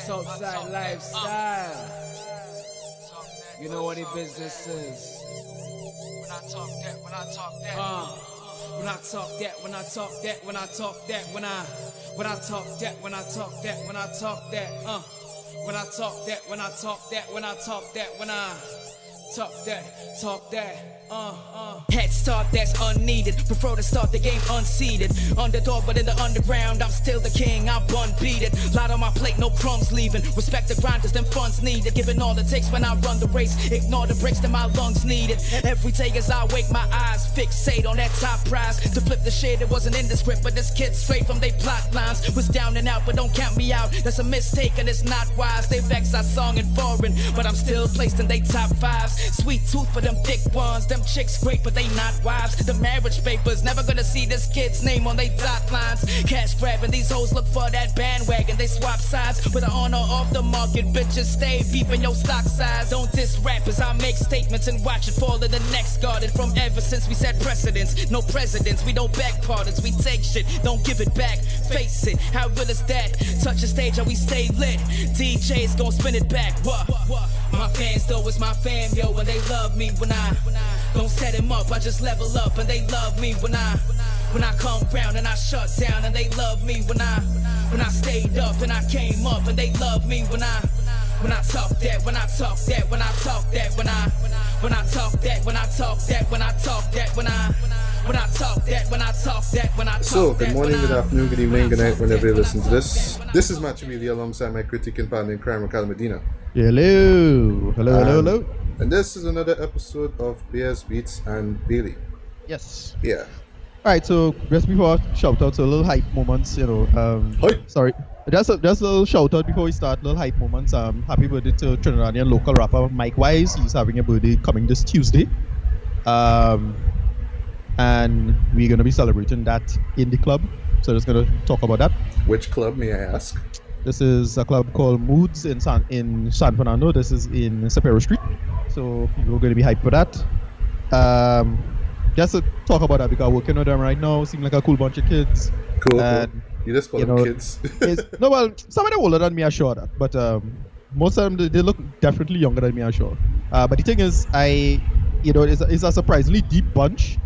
Southside lifestyle. You know what the business is. When I talk that, when I talk that. When I talk that, when I talk that, when I talk that, when I talk that, when I talk that, when I talk that, when I talk that, when I talk that, when I talk that, when I talk that. Head start that's unneeded. Prefer to start the game unseated. Underdog, but in the underground, I'm still the king. I'm unbeaten. Lot on my plate, no crumbs leaving. Respect the grinders, them funds needed. Giving all it takes when I run the race. Ignore the breaks that my lungs needed. Every day as I wake my eyes, fixate on that top prize. To flip the shit, it wasn't in the script, but this kid straight from they plot lines was down and out, but don't count me out. That's a mistake and it's not wise. They vex our song in foreign, but I'm still placed in they top fives. Sweet tooth for them thick ones. Them chicks great, but they not wives. The marriage papers never gonna see this kid's name on they dot lines. Cash grabbing, these hoes look for that bandwagon. They swap sides with the honor off the market. Bitches stay peeping your stock size. Don't diss rappers, I make statements and watch it fall to the next garden. From ever since we set precedents, no presidents, we don't back pardons. We take shit, don't give it back. Face it, how real is that? Touch the stage and we stay lit. DJs gon' spin it back. What? My fans though is my fam, yo, and they love me when I don't set him up. I just level up and they love me when I come round and I shut down, and they love me when I stayed up and I came up, and they love me when I talk that, when I talk that, when I talk that, when I talk that, when I talk that, when I talk that, when I talk that, when I talk that, when I talk that. So, good morning, good afternoon, good evening, good night, whenever you listen to this. This is Matt Damon alongside my critic and partner in crime, Ricardo Medina. Hello. And this is another episode of Beers, Beats, and Bailey. Yes. Yeah. Alright, so just before shout out to a little hype moments, Hype. Sorry. Just a little shout out before we start, little hype moments. Happy birthday to Trinidadian local rapper Micwise. He's having a birthday coming this Tuesday. And we're gonna be celebrating that in the club. So just gonna talk about that. Which club, may I ask? This is a club called Moods in San Fernando. This is in Sapero Street. So people are going to be hyped for that. Just to talk about that, because I'm working with them right now. Seem like a cool bunch of kids. Cool. You just call them kids. No, well, some of them older than me, I'm sure that. But most of them, they look definitely younger than me, I'm sure. But the thing is, it's a surprisingly deep bunch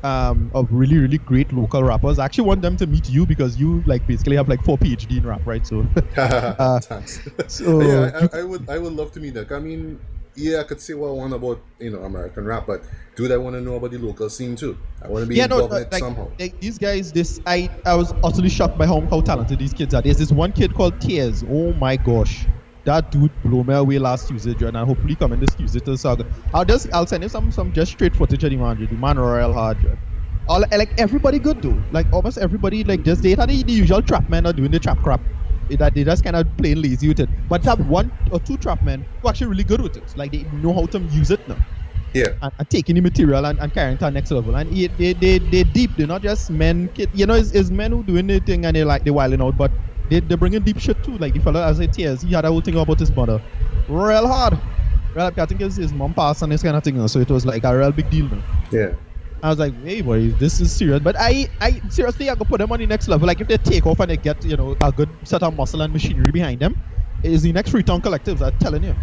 of really, really great local rappers. I actually want them to meet you because you basically have 4 PhD in rap, right? So thanks. So yeah, I would love to meet them. I mean, yeah, I could say what I want about American rap, but dude, I want to know about the local scene too. I want to be involved in it somehow. These guys, I was utterly shocked by how talented these kids are. There's this one kid called Tears. Oh my gosh. That dude blew me away last Tuesday, and I'll hopefully come in this Tuesday to saga. I'll send you some just straight footage of the man. The man royal hard. Everybody good though. Almost everybody just they had the usual trap men are doing the trap crap. That they just kind of plain lazy with it. But that 1 or 2 trap men who are actually really good with it. They know how to use it now. Yeah. And taking the material and carrying it to the next level. And they deep. They're not just men. It's men who doing the thing and they wilding out, but they bring in deep shit too. The fella, as I say, Tears, he had a whole thing about his mother. Real hard. I think his mom passed and this kind of thing. So it was a real big deal now. Yeah. I was like, hey boy, this is serious. But I seriously, I could put them on the next level. If they take off and they get, a good set of muscle and machinery behind them, it's the next Freetown Collectives, I'm telling you.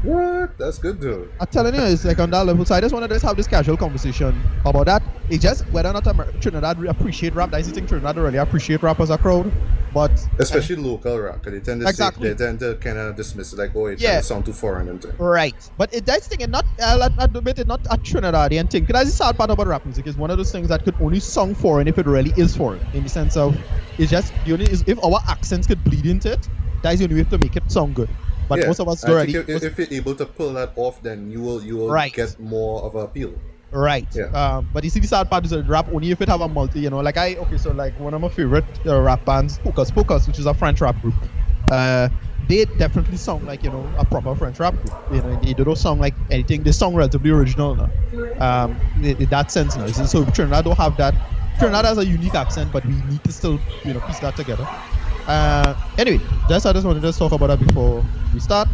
What? That's good, dude. I'm telling you, it's on that level. So I just want to have this casual conversation about that. It's just whether or not Trinidad appreciate rap. That's the thing, Trinidad really appreciate rap as a crowd. But especially local rap, because they tend to kind of dismiss it it's sound too foreign and thing. Right. But that's the thing, and I'll admit it, not a Trinidadian thing. Because that's the sad part about rap music, is one of those things that could only sound foreign if it really is foreign. In the sense of, it's just, if our accents could bleed into it, that's the only way to make it sound good. But most of us already. If you're able to pull that off, then you will get more of an appeal. Right. Yeah. But you see, the sad part is that rap only if it have a multi. One of my favorite rap bands, Pocus, which is a French rap group. They definitely sound like a proper French rap group. They don't sound like anything. They sound relatively original now. In that sense now. So Trinidad don't have that. Trinidad has a unique accent, but we need to still piece that together. Anyway, I just wanted to talk about that before we start.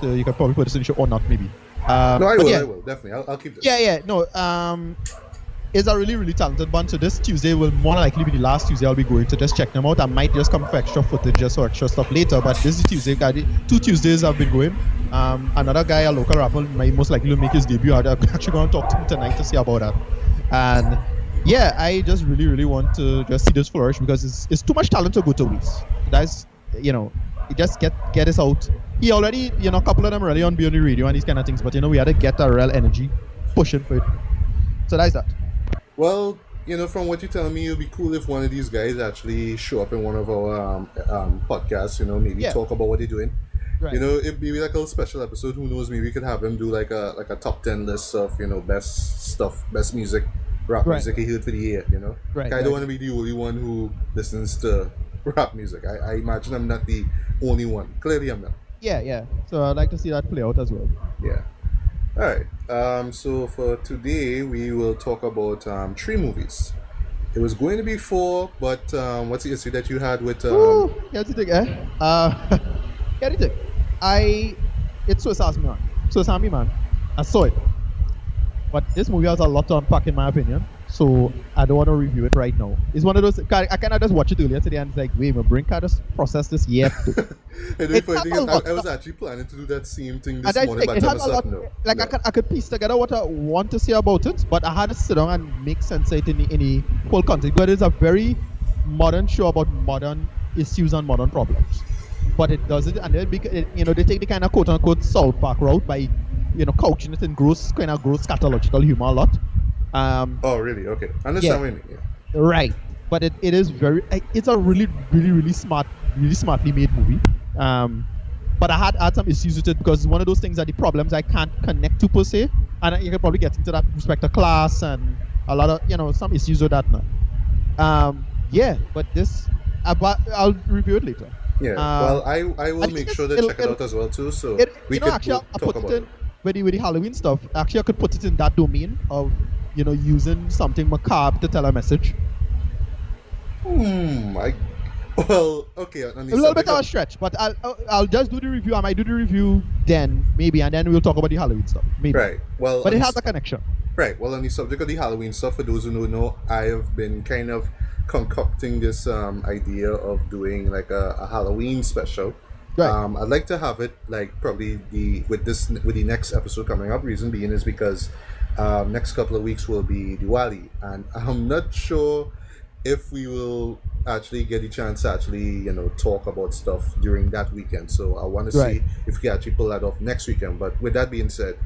So you can probably put this in the show or not, maybe. I will definitely. I'll keep this. No. is a really, really talented band. So this Tuesday will more likely be the last Tuesday I'll be going to just check them out. I might just come for extra footage just or extra stuff later. But this is Tuesday. 2 Tuesdays I've been going. Another guy, a local rapper, might most likely make his debut. I'm actually going to talk to him tonight to see about that. And yeah, I just really, really want to just see this flourish because it's too much talent to go to waste. That's, you just get this out. He already, a couple of them already on the radio and these kind of things. But, we had to get a real energy pushing for it. So that's that. Well, from what you're telling me, it'd be cool if one of these guys actually show up in one of our podcasts, maybe talk about what they're doing. Right. It'd be like a special episode. Who knows? Maybe we could have him do like a top 10 list of, best stuff, best music, rap music he heard for the year, Right. I don't want to be the only one who listens to rap music. I imagine I'm not the only one. Clearly I'm not. Yeah. So I'd like to see that play out as well. Yeah. Alright, so for today we will talk about 3 movies. It was going to be 4, but what's the issue that you had with... Here's the thing, here's the thing. It's Swiss Army Man. I saw it. But this movie has a lot to unpack in my opinion, so I don't want to review it right now. It's one of those... I kind of just watched it earlier today and it's like, wait, my brain can't just process this yet. I was actually planning to do that same thing this morning, but I was no. I could piece together what I want to say about it, but I had to sit down and make sense of it in the whole context. But it's a very modern show about modern issues and modern problems. But it does it, and then they take the kind of quote unquote South Park route by couching it in gross scatological humor a lot. Oh really? Okay, I understand what you mean. Yeah. Right, but it is it's a really, really, really smartly made movie. But I had some issues with it because it's one of those things that the problems I can't connect to per se, and you can probably get into that respect of class and a lot of some issues with that now. But this I'll review it later. Yeah, well, I will make sure to check it out as well too. So we could talk about it. With the Halloween stuff, actually I could put it in that domain of using something macabre to tell a message. Well, okay. A little bit of a stretch, but I'll just do the review. I might do the review then, maybe, and then we'll talk about the Halloween stuff. Maybe. Right. Well, but it has a connection. Right. Well, on the subject of the Halloween stuff, for those who don't know, I have been kind of concocting this idea of doing like a Halloween special. Right. I'd like to have it like probably with the next episode coming up. Reason being is because next couple of weeks will be Diwali, and I'm not sure if we will actually get a chance to actually talk about stuff during that weekend. So I want to see if we can actually pull that off next weekend. But with that being said,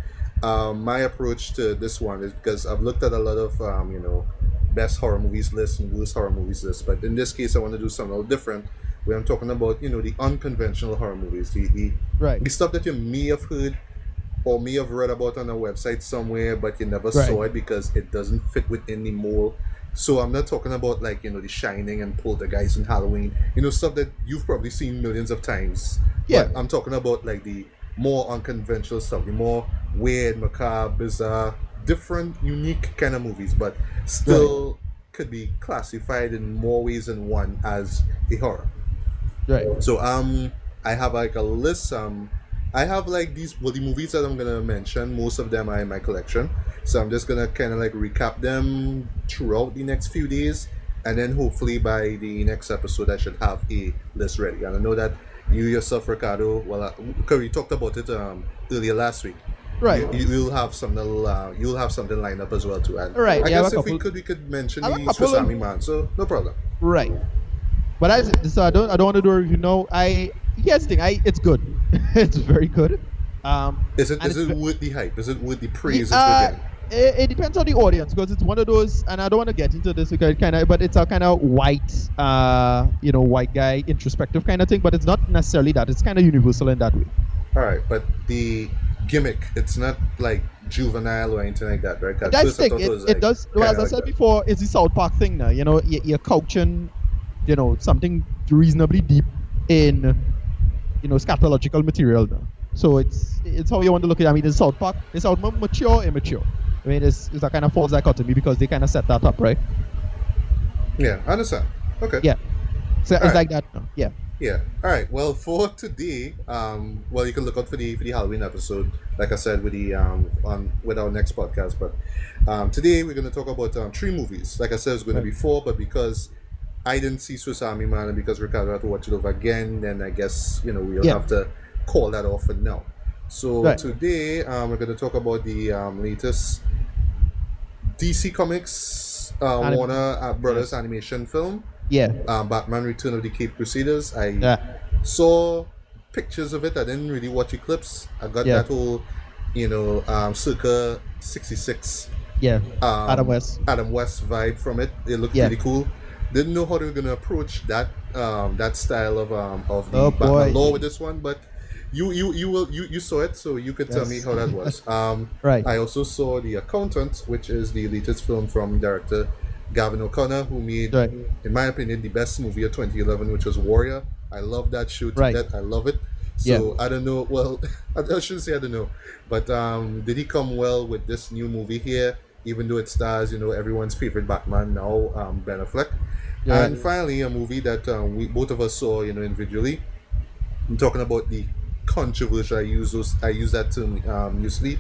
my approach to this one is because I've looked at a lot of best horror movies lists and worst horror movies lists, but in this case I want to do something a little different where I'm talking about the unconventional horror movies, the stuff that you may have heard or may have read about on a website somewhere but you never saw it because it doesn't fit within the mold. So I'm not talking about like The Shining and Poltergeist and Halloween, stuff that you've probably seen millions of times. But I'm talking about like the more unconventional stuff, the more weird, macabre, bizarre, different, unique kind of movies, but still could be classified in more ways than one as a horror. Right. So I have like a list. I have like the movies that I'm gonna mention. Most of them are in my collection, so I'm just gonna kind of like recap them throughout the next few days, and then hopefully by the next episode I should have a list ready. And I know that you yourself, Ricardo, because we talked about it earlier last week. Right. You'll have something. You'll have something lined up as well too. And right. I guess if we could mention the Swiss Army Man, so no problem. Right. But I don't want to do a review now. Here's the thing. It's good. It's very good. Is it worth the hype? Is it worth the praise it's getting? It depends on the audience because it's one of those, and I don't want to get into this because but it's a kind of white, white guy introspective kind of thing. But it's not necessarily that. It's kind of universal in that way. All right, but the gimmick, it's not like juvenile or anything like that, right? That's the thing. It does. Well, as I said before, it's the South Park thing now. You're couching, something reasonably deep in, scatological material now. So it's how you want to look at it. I mean, in South Park, it's out mature, immature. I mean, it's a kind of false dichotomy because they kind of set that up, right? Yeah, I understand. Okay. Yeah. So it's like that now. Yeah. Yeah. All right. Well, for today, well, you can look out for the Halloween episode, like I said, with the on with our next podcast. But today we're going to talk about three movies. Like I said, it's going to be four, but because I didn't see Swiss Army Man and because Ricardo had to watch it over again, then I guess we'll have to call that off for now. So today we're going to talk about the latest DC Comics Warner Brothers animation film. Yeah. Batman Return of the Caped Crusaders. I saw pictures of it. I didn't really watch the clips. I got that whole, circa 66. Yeah. Adam West vibe from it. It looked pretty cool. Didn't know how they were gonna approach that that style of the Batman lore with this one, but you saw it, so you could tell me how that was. Right. I also saw The Accountant, which is the latest film from director Gavin O'Connor, who made, in my opinion, the best movie of 2011, which was Warrior. I love that show to death. I love it. So I don't know. Well, I shouldn't say I don't know, but did he come well with this new movie here? Even though it stars, everyone's favorite Batman now, Ben Affleck. Yeah. And finally, a movie that we both of us saw, individually. I'm talking about the controversial. I use that term usually.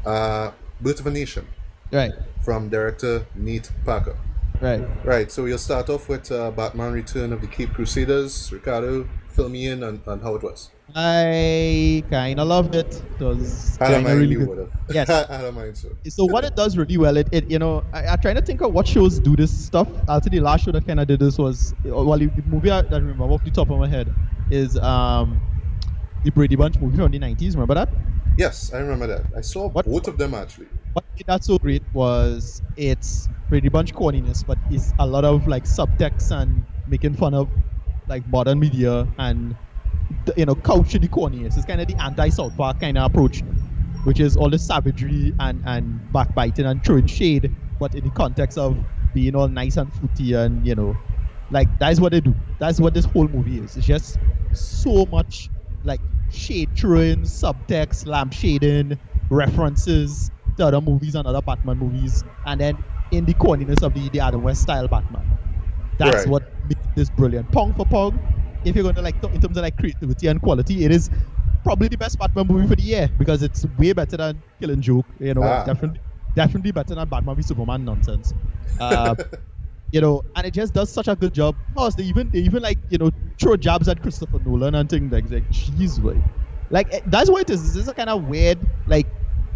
Birth of a Nation. Right. From director Nate Parker. Right. So we'll start off with Batman Return of the Caped Crusaders. Ricardo, fill me in on how it was. I kind of loved it. It was kind of really good. Yes. I don't mind, so. So what it does really well, I'm trying to think of what shows do this stuff. I'll say the last show that kind of did this was, the movie that I remember off the top of my head is the Brady Bunch movie from the 90s. Remember that? Yes, I remember that. I saw both of them actually. What made that so great was it's Brady Bunch corniness, but it's a lot of like subtext and making fun of like modern media and couching the corniness. It's kind of the anti-South Park kind of approach, which is all the savagery and backbiting and throwing shade, but in the context of being all nice and fruity and like that's what they do. That's what this whole movie is. It's just so much like shade throwing, subtext, lampshading, references to other movies and other Batman movies, and then in the corniness of the Adam West style Batman. That's what makes this brilliant. Pound for pound, if you're going to like talk in terms of like creativity and quality, it is probably the best Batman movie for the year because it's way better than Killing Joke. Definitely better than Batman v Superman nonsense. And it just does such a good job. Plus, they even like throw jabs at Christopher Nolan and things like jeez, boy. Like that's what it is. This is a kind of weird like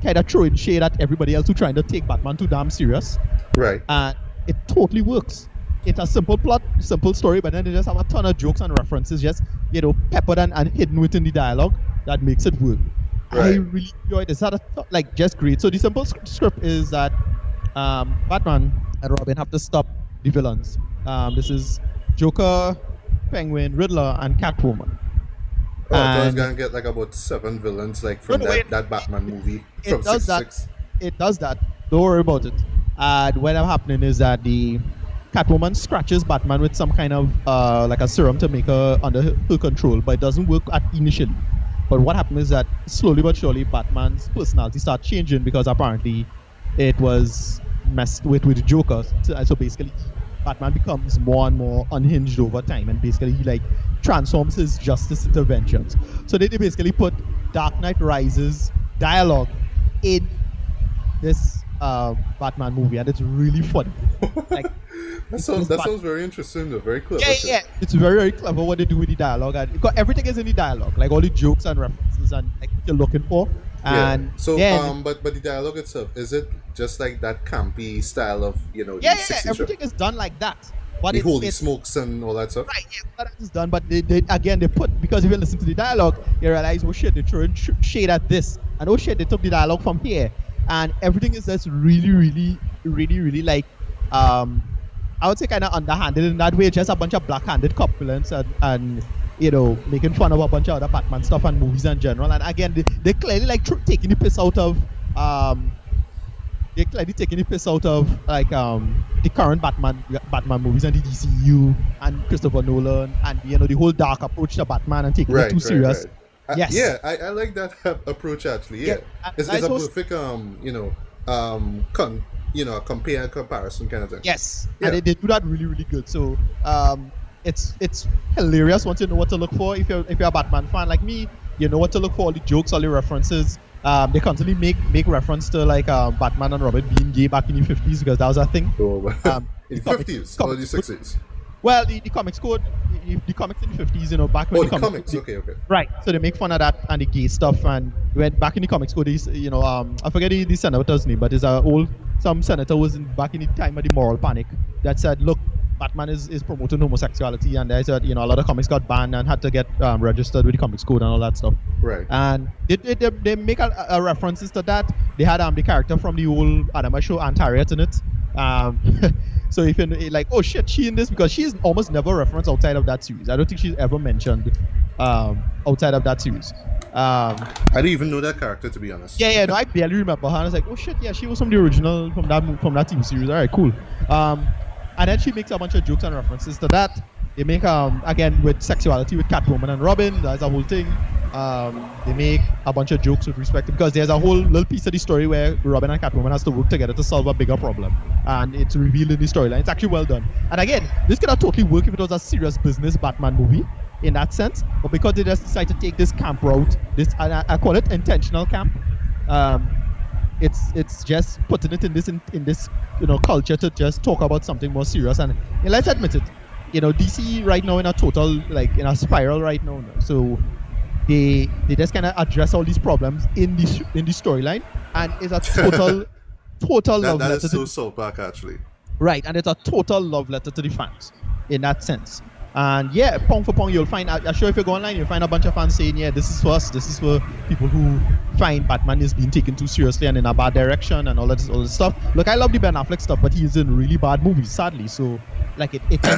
kind of throwing shade at everybody else who trying to take Batman too damn serious. Right. And it totally works. It's a simple plot, simple story, but then they just have a ton of jokes and references just, peppered and hidden within the dialogue that makes it work. Right. I really enjoyed it. It's just great. So the simple script is that Batman and Robin have to stop the villains. This is Joker, Penguin, Riddler, and Catwoman. Oh, I thought I was going to get like about 7 villains like from that Batman movie from 66. It does that. Don't worry about it. And what happening is that the Catwoman scratches Batman with some kind of like a serum to make her under her control, but it doesn't work initially. But what happens is that slowly but surely Batman's personality starts changing because apparently it was messed with the Joker. So basically Batman becomes more and more unhinged over time and basically he like transforms his justice into vengeance. So they basically put Dark Knight Rises dialogue in this Batman movie and it's really funny. Like that sounds very interesting though, very clever. Yeah. It's very, very clever what they do with the dialogue and because everything is in the dialogue, like all the jokes and references and like what you're looking for. And so but the dialogue itself, is it just like that campy style of everything is done like that. But the holy smokes and all that stuff. Right, yeah, that is done. But they put, because if you listen to the dialogue, you realize, oh shit, they're throwing shade at this, and oh shit, they took the dialogue from here, and everything is just really, really, really, really like I would say kind of underhanded in that way. Just a bunch of black-handed copulants and making fun of a bunch of other Batman stuff and movies in general. And again, they clearly like taking the piss out of like the current Batman movies and the DCU and Christopher Nolan and the whole dark approach to Batman and taking it too serious. Right. Yes. I like that approach actually. Yeah, it's a perfect comparison kind of thing. Yes, and they do that really, really good. So it's hilarious once you know what to look for. If you're a Batman fan like me, you know what to look for, all the jokes, all the references. They constantly make reference to like Batman and Robin being gay back in the 50s because that was a thing. In the 50s or the 60s? Well, the comics code, the comics in the 50s, you know, back when the comics. Okay. Right, so they make fun of that and the gay stuff. And when back in the comics code, you know, I forget the senator's name, but there's some senator was back in the time of the moral panic that said, look, Batman is promoting homosexuality, and they said, you know, a lot of comics got banned and had to get registered with the comics code and all that stuff. Right. And they make a references to that. They had the character from the old Adama show, Aunt Harriet, in it. So if you're like, oh shit, she in this, because she's almost never referenced outside of that series. I don't think she's ever mentioned outside of that series. I didn't even know that character, to be honest. Yeah, no, I barely remember her. And I was like, oh shit, yeah, she was from the original, from that TV series. All right, cool. And then she makes a bunch of jokes and references to that. They make again with sexuality with Catwoman and Robin. That's a whole thing. They make a bunch of jokes with respect to, because there's a whole little piece of the story where Robin and Catwoman has to work together to solve a bigger problem, and it's revealed in the storyline. It's actually well done. And again, this could have totally worked if it was a serious business Batman movie in that sense, but because they just decided to take this camp route, this I call it intentional camp. It's just putting it in this you know culture to just talk about something more serious. And let's admit it, you know, DC right now in a spiral right now. So they just kind of address all these problems in the storyline, and it's a total love letter. That is so South Park, actually. Right, and it's a total love letter to the fans in that sense. And yeah, pound for pound, you'll find, I'm sure if you go online, you'll find a bunch of fans saying, yeah, this is for us, this is for people who find Batman is being taken too seriously and in a bad direction and all this stuff. Look, I love the Ben Affleck stuff, but he's in really bad movies, sadly. So, like, it can.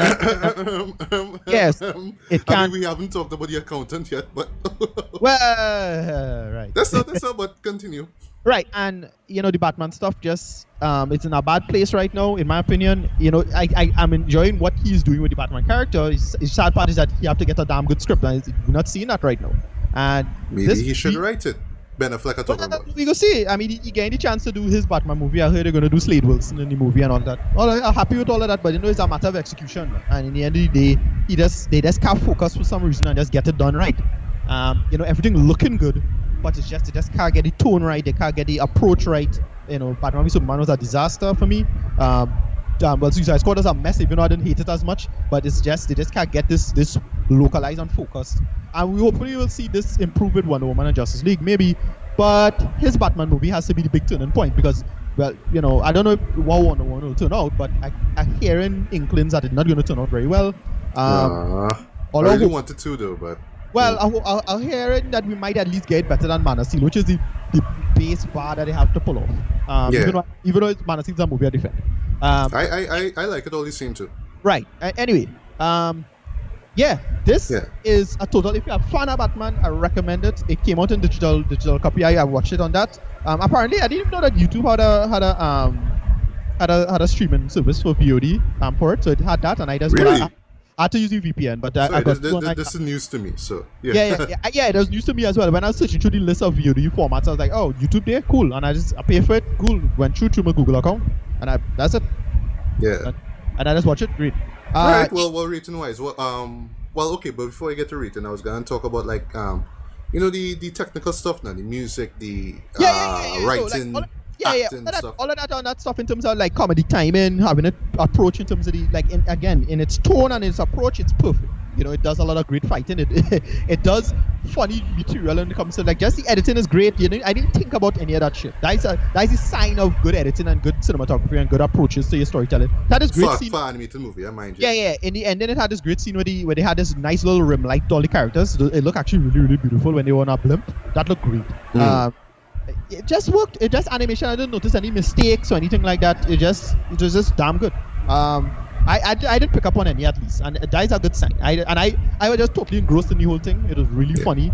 Yes, it can. I mean, we haven't talked about the accountant yet, but. Well, right. That's not, but continue. Right, and you know the Batman stuff just it's in a bad place right now, in my opinion. You know, I'm enjoying what he's doing with the Batman character. His sad part is that he have to get a damn good script, and we're not seeing that right now. And maybe he should write it. Ben Affleck talking about. We go see. I mean, he getting the chance to do his Batman movie. I heard they're going to do Slade Wilson in the movie and all that. I'm happy with all of that, but you know, it's a matter of execution. And in the end of the day, they just can't focus for some reason and just get it done right. You know, everything looking good, but it's just they just can't get the tone right. They can't get the approach right. You know, Batman v Superman was a disaster for me. Well, Suicide Squad was a mess, even though I didn't hate it as much. But it's just they just can't get this localized and focused. And we hopefully will see this improve with Wonder Woman and Justice League, maybe. But his Batman movie has to be the big turning point because, well, you know, I don't know what Wonder Woman will turn out, but I'm hearing inklings that it's not going to turn out very well. I really wanted to though, but. Well, I'll hear it that we might at least get better than Man of Steel, which is the base bar that they have to pull off. Even though Man of Steel is a movie I defend. I like it all the same too. Right. Anyway, this is a total. If you're a fan of Batman, I recommend it. It came out in digital copy. I watched it on that. Apparently, I didn't even know that YouTube had a streaming service for VOD for it, so it had that, and I just really. I had to use the VPN, but this is news to me, so yeah, it was news to me as well. When I was searching through the list of VOD formats, I was like, oh, YouTube there, cool, and I paid for it, cool. Went through my Google account, and that's it. Yeah, and I just watched it. Great. Right. Well, rating wise, okay, but before I get to rating, I was gonna talk about like you know the technical stuff now, the music, the writing. So, all of that stuff in terms of like comedy timing, having an approach in terms of the in its tone and its approach, it's perfect. You know, it does a lot of great fighting. It does funny material when it comes to like just the editing is great. You know, I didn't think about any of that shit. That's a sign of good editing and good cinematography and good approaches to your storytelling. That is great scene. For animated movie, I mind you. Yeah. And then it had this great scene where they had this nice little rim light to all the characters. It looked actually really, really beautiful when they were on a blimp. That looked great. It just worked. It just animation. I didn't notice any mistakes or anything like that. It was just damn good. I didn't pick up on any at least, and that is a good sign. I was just totally engrossed in the whole thing. It was really funny.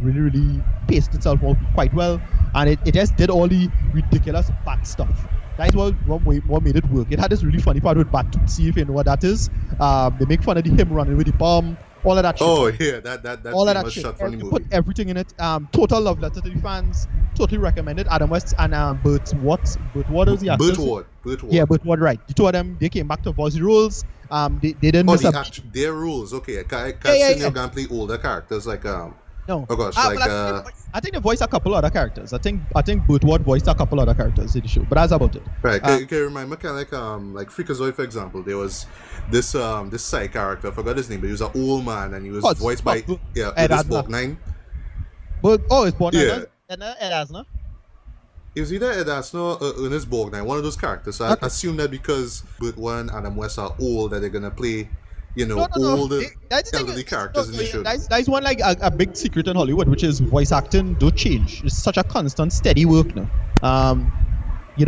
Really, really paced itself out quite well, and it just did all the ridiculous Bat stuff. That is what made it work. It had this really funny part with Bat. See if you know what that is. They make fun of him running with the bomb. all of that shit. Oh yeah, that All of theme that was shit. shot from the They movie. put everything in it. Total love letter to the fans. Totally recommended. Adam West and Burt Watts. Burt Ward was the actor. Burt Ward. Yeah, Burt Ward, right. The two of them, they came back to voice the roles. They didn't Oh, miss a beat. their rules. Okay, I can't Yeah. you're gonna play older characters like No. Oh gosh, But I think they voiced a couple other characters. I think Burt Ward voiced a couple other characters in the show. But that's about it. right. Can you remind me kind of like Freakazoid, for example? There was this side character. I forgot his name, but he was an old man and he was voiced by Ed this Asner. Borgnine. But it's Bourne. Yeah. Ed Asner. It was either Ed Asner or Ernest Borgnine, one of those characters. So I assume that because Burt Ward and Adam West are old, that they're gonna play, older elderly characters in the show. That's one like a big secret in Hollywood, which is voice acting don't change. It's such a constant, steady work now.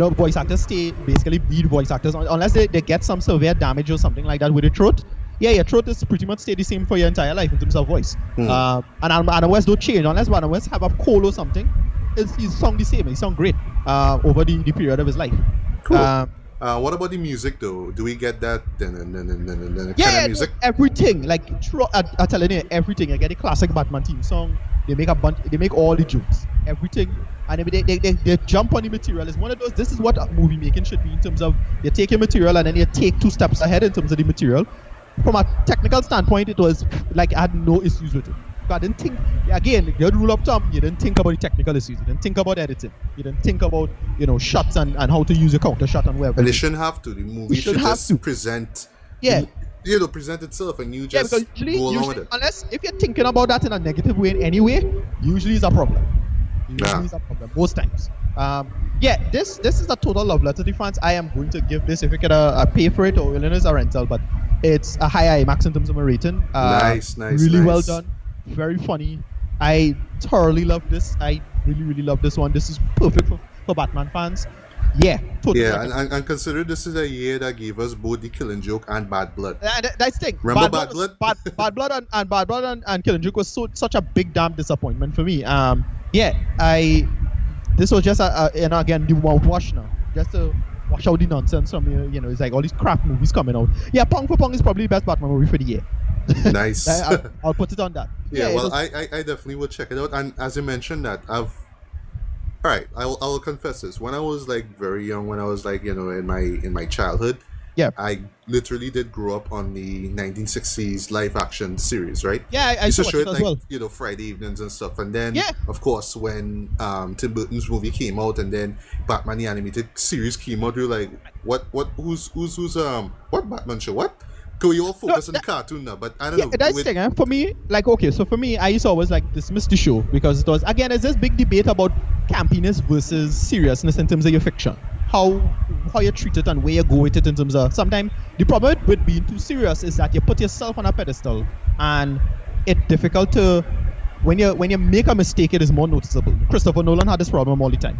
Voice actors basically be voice actors unless they get some severe damage or something like that with the throat. Yeah, your throat is pretty much stay the same for your entire life in terms of voice. And Adam West don't change unless Adam West have a cold or something. He sound the same. He sound great over the period of his life. Cool. What about the music though? Do we get that kind of music? Everything. Like I'm telling you, everything. I get the classic Batman theme song. They make all the jokes, everything, and they jump on the material. It's one of those. This is what movie making should be in terms of you take your material and then you take 2 steps ahead in terms of the material. From a technical standpoint, it was like I had no issues with it. But I didn't think, again, the rule of thumb, you didn't think about the technical issues. You didn't think about editing. You didn't think about, shots and how to use a counter shot and whatever. And they shouldn't have to. The movie should just present. Yeah. Present itself and you just because go along with it. Unless if you're thinking about that in a negative way in any way, usually it's a problem. Most times. This is a total love letter to fans. I am going to give this, if you get a pay for it or it's a rental, but it's a high IMAX in terms of a rating. Nice. Really well done. Very funny. I thoroughly love this. I really love this one. This is perfect for Batman fans. Yeah, totally. Yeah, and consider this is a year that gave us both the Killing Joke and Bad Blood. That's the thing. Remember Bad Blood? Bad Blood and Bad Blood and Killing Joke was such a big damn disappointment for me. This was just again the mouthwash now, just to wash out the nonsense from it's like all these crap movies coming out. Yeah, Pong for Pong is probably the best Batman movie for the year. Nice. I'll put it on that. Yeah, well, I definitely would check it out. And as you mentioned that, I will confess this. When I was like very young, when I was like in my childhood, I literally did grow up on the 1960s live action series, right? Yeah, I used to show it like, as well. Friday evenings and stuff. And then, of course, when Tim Burton's movie came out, and then Batman the animated series came out, we were like, who's what Batman show? What? We all focus on the cartoon now, but I don't know. That's the thing, For me, I used to always like dismiss the show because it was, again, it's this big debate about campiness versus seriousness in terms of your fiction. How you treat it and where you go with it in terms of, sometimes the problem with being too serious is that you put yourself on a pedestal and it's difficult to, when you make a mistake, it is more noticeable. Christopher Nolan had this problem all the time,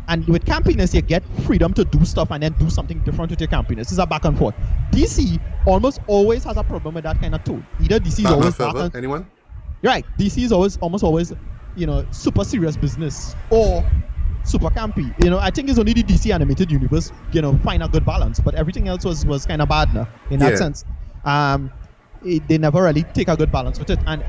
And with campiness, you get freedom to do stuff and then do something different with your campiness. It's a back and forth. DC almost always has a problem with that kind of tone. Either DC is always Forever, anyone? Right. DC is almost always, super serious business or super campy. I think it's only the DC animated universe, find a good balance. But everything else was kind of bad now in that sense. They never really take a good balance with it. And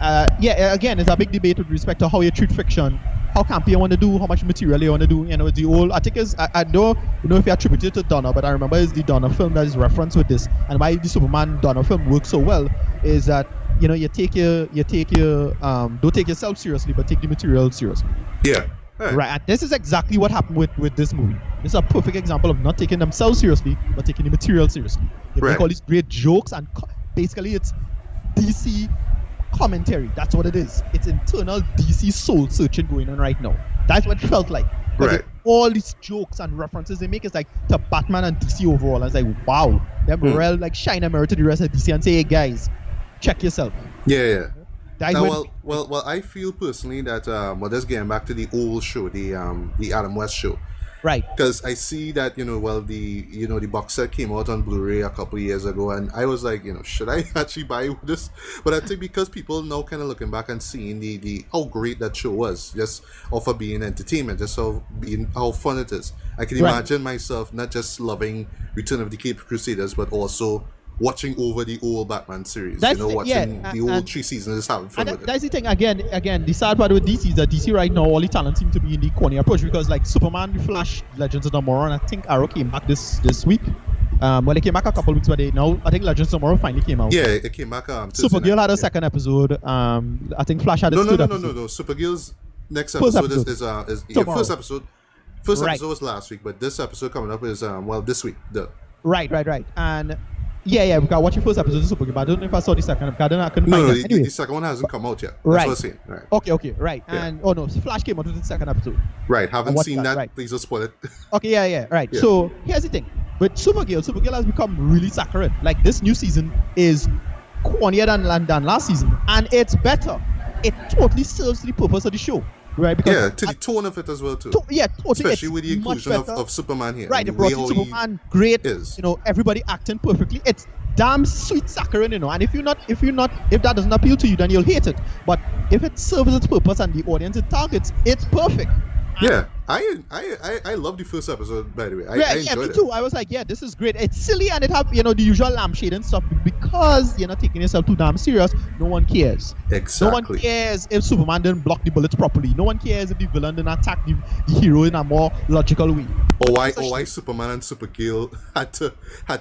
again, it's a big debate with respect to how you treat fiction. How campy you want to do, how much material you want to do, the whole, I think I don't know if you attribute it to Donner, but I remember it's the Donner film that is referenced with this, and why the Superman Donner film works so well is that, you don't take yourself seriously, but take the material seriously. Yeah. Right, and this is exactly what happened with this movie. This is a perfect example of not taking themselves seriously, but taking the material seriously. They make all these great jokes, and basically it's DC commentary. That's what it is. It's internal DC soul searching going on right now. That's what it felt like. All these jokes and references they make is like to Batman and DC overall. And it's like, wow, them real like shine a mirror to the rest of DC and say, hey guys, check yourself. Yeah. Well, I feel personally that just getting back to the old show, the Adam West show. Right. Because I see that, the box set came out on Blu-ray a couple of years ago, and I was like, should I actually buy this? But I think because people now kind of looking back and seeing the how great that show was, just for being entertainment, just how fun it is. I can imagine myself not just loving Return of the Caped Crusaders, but also watching over the old Batman series. That's watching the old 3 seasons, just having fun with it. That's the thing. Again, the sad part with DC is that DC right now, all the talent seem to be in the corny approach, because like Superman, Flash, Legends of Tomorrow, and I think Arrow came back this week. Well, they came back a couple weeks, but I think Legends of Tomorrow finally came out. Yeah, it came back. Supergirl had a second episode. I think Flash had a third episode. No. Supergirl's next episode is first episode. First episode was last week, but this episode coming up is this week. Right. And yeah, we got watch the first episode of Supergirl, but I don't know if I saw the second. I couldn't find it. Anyway. The second one hasn't come out yet. That's right. what I'm saying. Right. Okay, right. Yeah. And Flash came out with the second episode. Right. Haven't seen that. Right. Please don't spoil it. Okay, yeah. Right. Yeah. So here's the thing. With Supergirl has become really saccharine. Like this new season is cornier than last season, and it's better. It totally serves the purpose of the show. Right, because to the tone of it as well too. Totally. Especially with the inclusion of Superman here. Right, they brought in Superman, great. Everybody acting perfectly. It's damn sweet saccharine, And if that doesn't appeal to you, then you'll hate it. But if it serves its purpose and the audience it targets, it's perfect. Yeah, I love the first episode, by the way. I enjoyed me too. I was like, this is great. It's silly and it have the usual lampshade and stuff, because you're not taking yourself too damn serious. No one cares. Exactly. No one cares if Superman didn't block the bullets properly. No one cares if the villain didn't attack the hero in a more logical way. Or why Superman and Supergirl had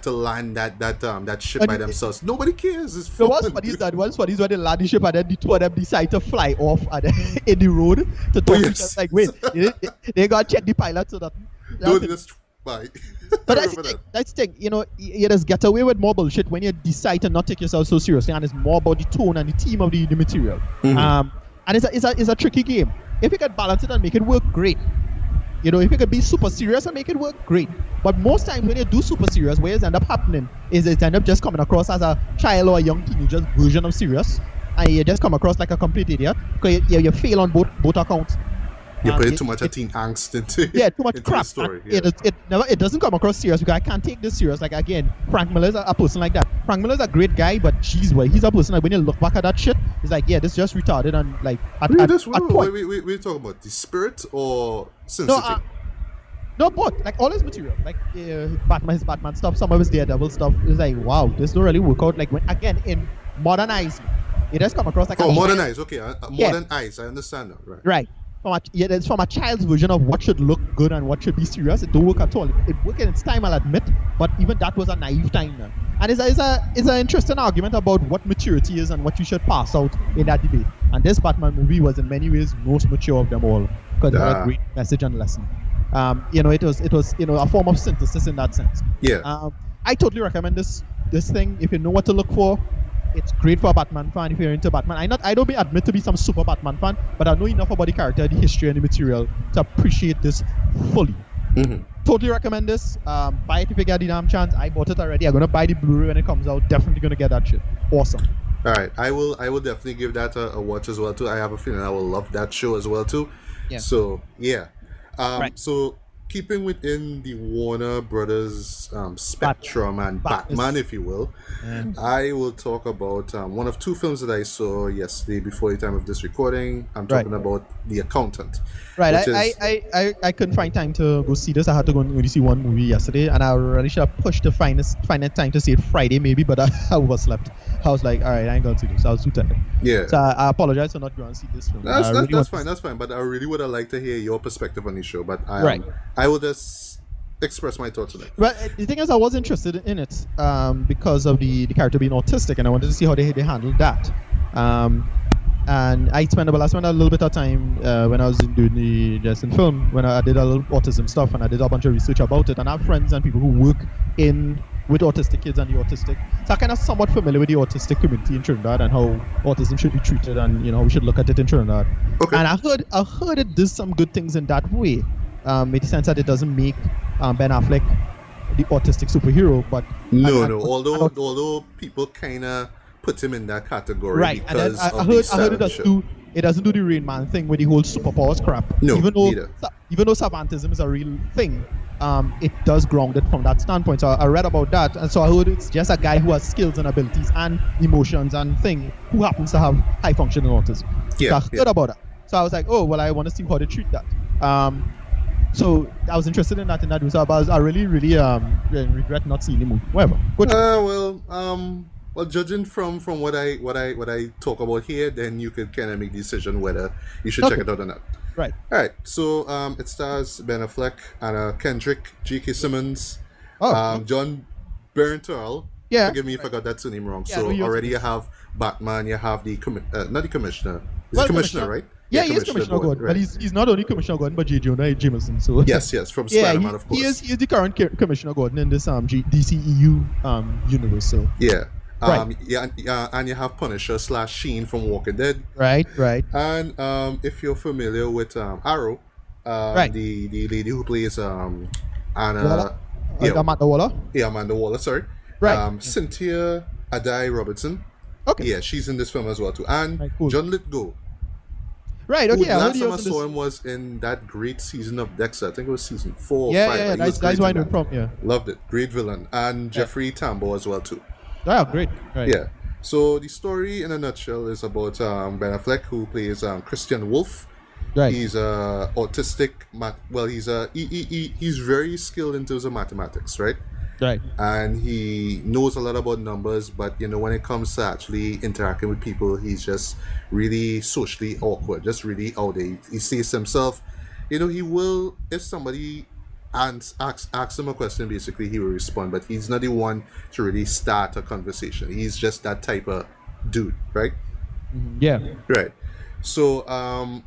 to land that ship by themselves. Nobody cares. It's fun. What's funny is when they land the ship and then the two of them decide to fly off in the road to talk to each other. Like, wait, they gotta check the pilot so that. Bye. But that's the thing. You just get away with more bullshit when you decide to not take yourself so seriously, and it's more about the tone and the theme of the material. Mm-hmm. And it's a tricky game. If you could balance it and make it work, great. If you could be super serious and make it work, great. But most times when you do super serious, what ends up happening is it end up just coming across as a child or a young teenager's version of serious, and you just come across like a complete idiot because you fail on both accounts. You put too much teen angst into too much crap. The story. It doesn't come across serious because I can't take this serious. Like again, Frank Miller's a person like that. Frank Miller's a great guy, but he's a person like when you look back at that shit, it's like this is just retarded and like we're talking about the spirit or sensitivity. No, both. Like all his material, like his Batman stuff, some of his Daredevil stuff is like, wow, this don't really work out. Like when again in modern eyes, it does come across like modern eyes. Okay, modern eyes. I understand that. Right. It's from a child's version of what should look good and what should be serious. It don't work at all. It worked in its time, I'll admit, but even that was a naive time then. And it's an interesting argument about what maturity is and what you should pass out in that debate. And this Batman movie was in many ways most mature of them all because it had a great message and lesson. It was a form of synthesis in that sense. Yeah. I totally recommend this thing if you know what to look for. It's great for a Batman fan if you're into Batman. I don't admit to be some super Batman fan, but I know enough about the character, the history, and the material to appreciate this fully. Mm-hmm. Totally recommend this. Buy it if you get the damn chance. I bought it already. I'm gonna buy the Blu-ray when it comes out. Definitely gonna get that shit. Awesome. All right, I will definitely give that a watch as well too. I have a feeling I will love that show as well too. Yeah. So yeah. Right. So keeping within the Warner Brothers spectrum and Batman, if you will, I will talk about one of two films that I saw yesterday before the time of this recording. I'm talking about The Accountant. Right. I couldn't find time to go see this. I had to go and only see one movie yesterday, and I really should have pushed to find a time to see it Friday maybe, but I overslept. I was like, all right, I ain't going to see this. I was too tired. Yeah. So I apologize for not going to see this film. That's fine. But I really would have liked to hear your perspective on the show. But I will just express my thoughts on it. But the thing is, I was interested in it because of the character being autistic, and I wanted to see how they handled that. And I spent a little bit of time when I was doing the film when I did a little autism stuff, and I did a bunch of research about it. And I have friends and people who work with autistic kids and the autistic. So I'm kind of somewhat familiar with the autistic community in Trinidad and how autism should be treated, and how we should look at it in Trinidad. Okay. And I heard it does some good things in that way. In the sense that it doesn't make Ben Affleck the autistic superhero, but although people kind of put him in that category, right? And then I heard it doesn't do the Rain Man thing with the whole superpowers crap. No, even though savantism is a real thing, it does ground it from that standpoint. So I read about that, and so I heard it's just a guy who has skills and abilities and emotions and thing who happens to have high functioning autism. Yeah, so I heard about that. So I was like, oh well, I want to see how they treat that. So I was interested in that so, but I really regret not seeing the movie. Whatever. Good. Well, judging from what I talk about here, then you could kind of make the decision whether you should check it out or not. Right. All right. So it stars Ben Affleck, Anna Kendrick, J.K. Simmons, John Bernthal. Yeah. Forgive me if I got that surname wrong. Yeah, So no, already you have Batman. You have the not the commissioner. Is the commissioner, right? Yeah, he is Commissioner Gordon, right. but he's not only Commissioner Gordon, but J. Jonah Jameson. So Yes, from Spider-Man, of course. He is the current Commissioner Gordon in this DCEU universe. So yeah. Right. And you have Punisher / Sheen from Walking Dead. Right. And if you're familiar with Arrow, the lady who plays Anna, Amanda Waller. Yeah, Amanda Waller. Sorry. Right. Cynthia Adai Robertson. Okay. Yeah, she's in this film as well too. And right, cool. John Lithgow. Right. Okay. Last time I saw him was in that great season of Dexter. I think it was season 4 or 5. Yeah. That's why I know him from. Yeah. Loved it. Great villain. And Jeffrey Tambor as well too. Oh, great. Right. Yeah. So the story in a nutshell is about Ben Affleck, who plays Christian Wolf. Right. He's autistic. He's very skilled in terms of mathematics, right? Right. And he knows a lot about numbers, but when it comes to actually interacting with people, he's just really socially awkward, just really out there. He says to himself, he will, if somebody asks him a question, basically he will respond, but he's not the one to really start a conversation. He's just that type of dude, right? Yeah. Right. So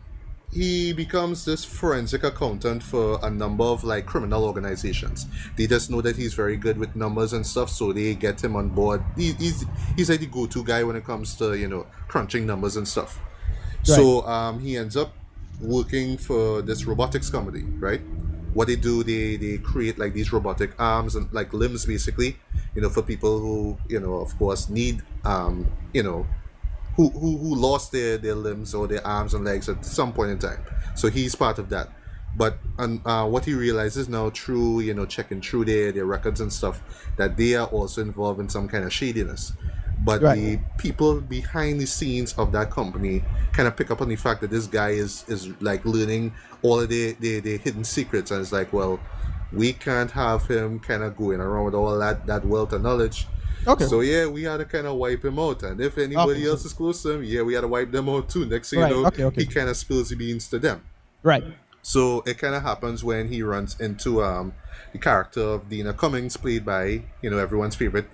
he becomes this forensic accountant for a number of criminal organizations. They just know that he's very good with numbers and stuff, so they get him on board. He's like the go-to guy when it comes to crunching numbers and stuff. Right. So he ends up working for this robotics company, right? What they do, they create these robotic arms and limbs, basically, for people who of course need who lost their limbs or their arms and legs at some point in time. So he's part of that. But what he realizes now through checking through their records and stuff, that they are also involved in some kind of shadiness. But the people behind the scenes of that company kind of pick up on the fact that this guy is learning all of their hidden secrets, and it's well, we can't have him kind of going around with all that wealth of knowledge. Okay. So yeah, we had to kind of wipe him out, and if anybody else is close to him, we had to wipe them out too. Next thing you know, he kind of spills the beans to them. Right. So it kind of happens when he runs into the character of Dina Cummings, played by everyone's favorite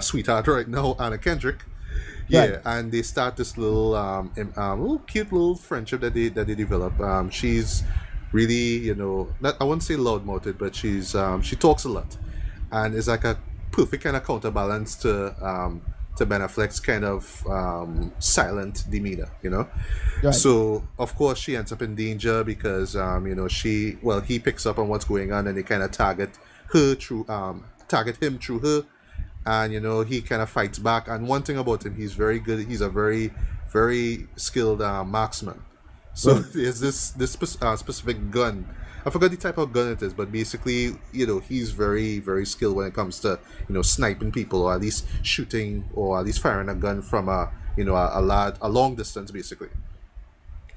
sweetheart right now, Anna Kendrick. Yeah, right. And they start this little cute little friendship that they develop. She's really not, I wouldn't say loudmouthed, but she talks a lot, and is like a perfect kind of counterbalance to Ben Affleck's kind of silent demeanor, Right. So of course she ends up in danger because he picks up on what's going on, and they kind of target him through her, and he kind of fights back. And one thing about him, he's very good. He's a very, very skilled marksman. So there's this specific gun. I forgot the type of gun it is, but basically, he's very, very skilled when it comes to, sniping people, or at least shooting, or at least firing a gun from a long distance, basically.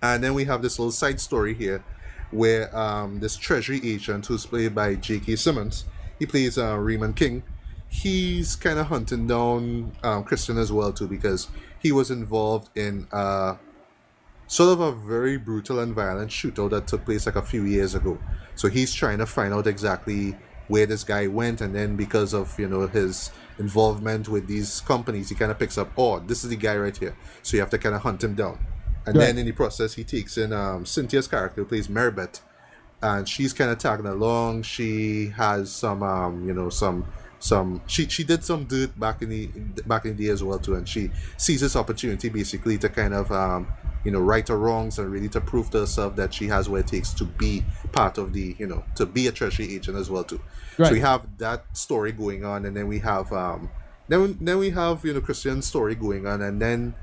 And then we have this little side story here, where this treasury agent, who's played by J.K. Simmons, he plays Raymond King. He's kind of hunting down Christian as well too, because he was involved in sort of a very brutal and violent shootout that took place a few years ago. So he's trying to find out exactly where this guy went, and then because of his involvement with these companies, he kind of picks up, oh, this is the guy right here. So you have to kind of hunt him down. And then in the process, he takes in Cynthia's character, who plays Maribeth, and she's kind of tagging along. She has some she did some dirt back in the day as well too, and she sees this opportunity basically to kind of right her wrongs, and really to prove to herself that she has what it takes to be part of the to be a treasury agent as well too. Right. So we have that story going on, and then we have then we have Christian's story going on, and then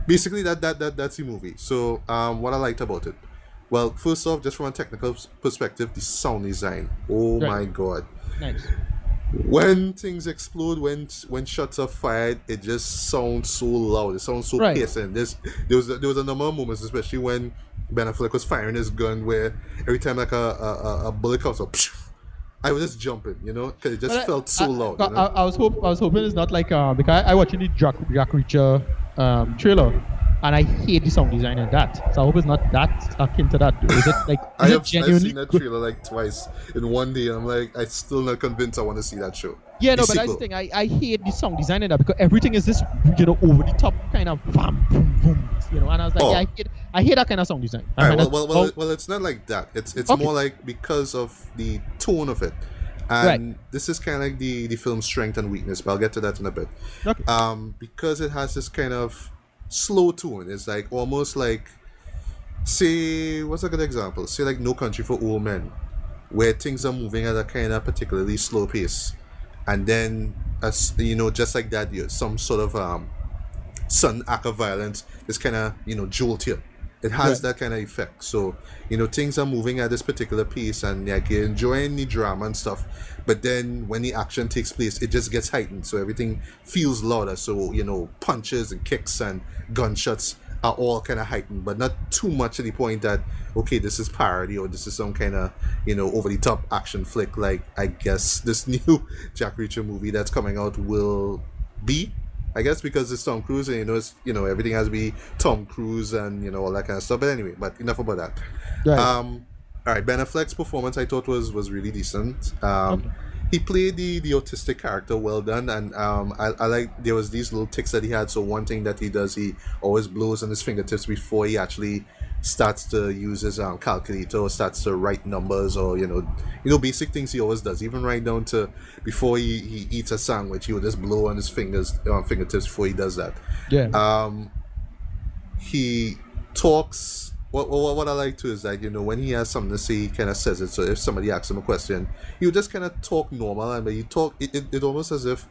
basically that's the movie. So what I liked about it, well, first off, just from a technical perspective, the sound design, oh my god. Nice. when things explode, when shots are fired, it just sounds so loud. It sounds so Right. piercing. There was a number of moments, especially when Ben Affleck was firing his gun, where every time like a bullet comes up, I was just jumping, because it just But felt so loud. I was hoping it's not like because I watching the Jack Reacher trailer, and I hate the sound design in that. So I hope it's not that akin to that. Is it like I've genuinely seen that good? trailer like twice in one day, and I'm like, I'm still not convinced I want to see that show. Yeah, no, The but that's the sequel. thing. I hate the sound design in that because everything is this over the top kind of bam, boom, boom, and I was like, Oh. yeah, I hate that kind of sound design. All right, And well, it's not like that. It's Okay. more like because of the tone of it, and this is kind of like the film's strength and weakness. But I'll get to that in a bit. Okay. Because it has this kind of slow tone. It's like almost like, say, what's a good example? Say like No Country for Old Men, where things are moving at a kind of particularly slow pace, and then as just like that, some sort of sudden act of violence, this kind of jolt you. It has that kind of effect. So things are moving at this particular pace, and like you're enjoying the drama and stuff, but then when the action takes place, it just gets heightened, so everything feels louder. So punches and kicks and gunshots are all kind of heightened, but not too much to the point that, okay, this is parody or this is some kind of over the top action flick, like I guess this new Jack Reacher movie that's coming out will be. I guess because it's Tom Cruise, and it's, everything has to be Tom Cruise and all that kind of stuff. But anyway, but enough about that. Right. All right, Ben Affleck's performance I thought was really decent. Okay. He played the autistic character well done, and I like there was these little tics that he had. So one thing that he does, he always blows on his fingertips before he actually starts to use his calculator or starts to write numbers, or basic things he always does, even right down to before he eats a sandwich, he will just blow on his fingertips before he does that. Yeah. He talks. What I like too is that when he has something to say, he kind of says it. So if somebody asks him a question, he would just kind of talk normal, and but he talk it almost as if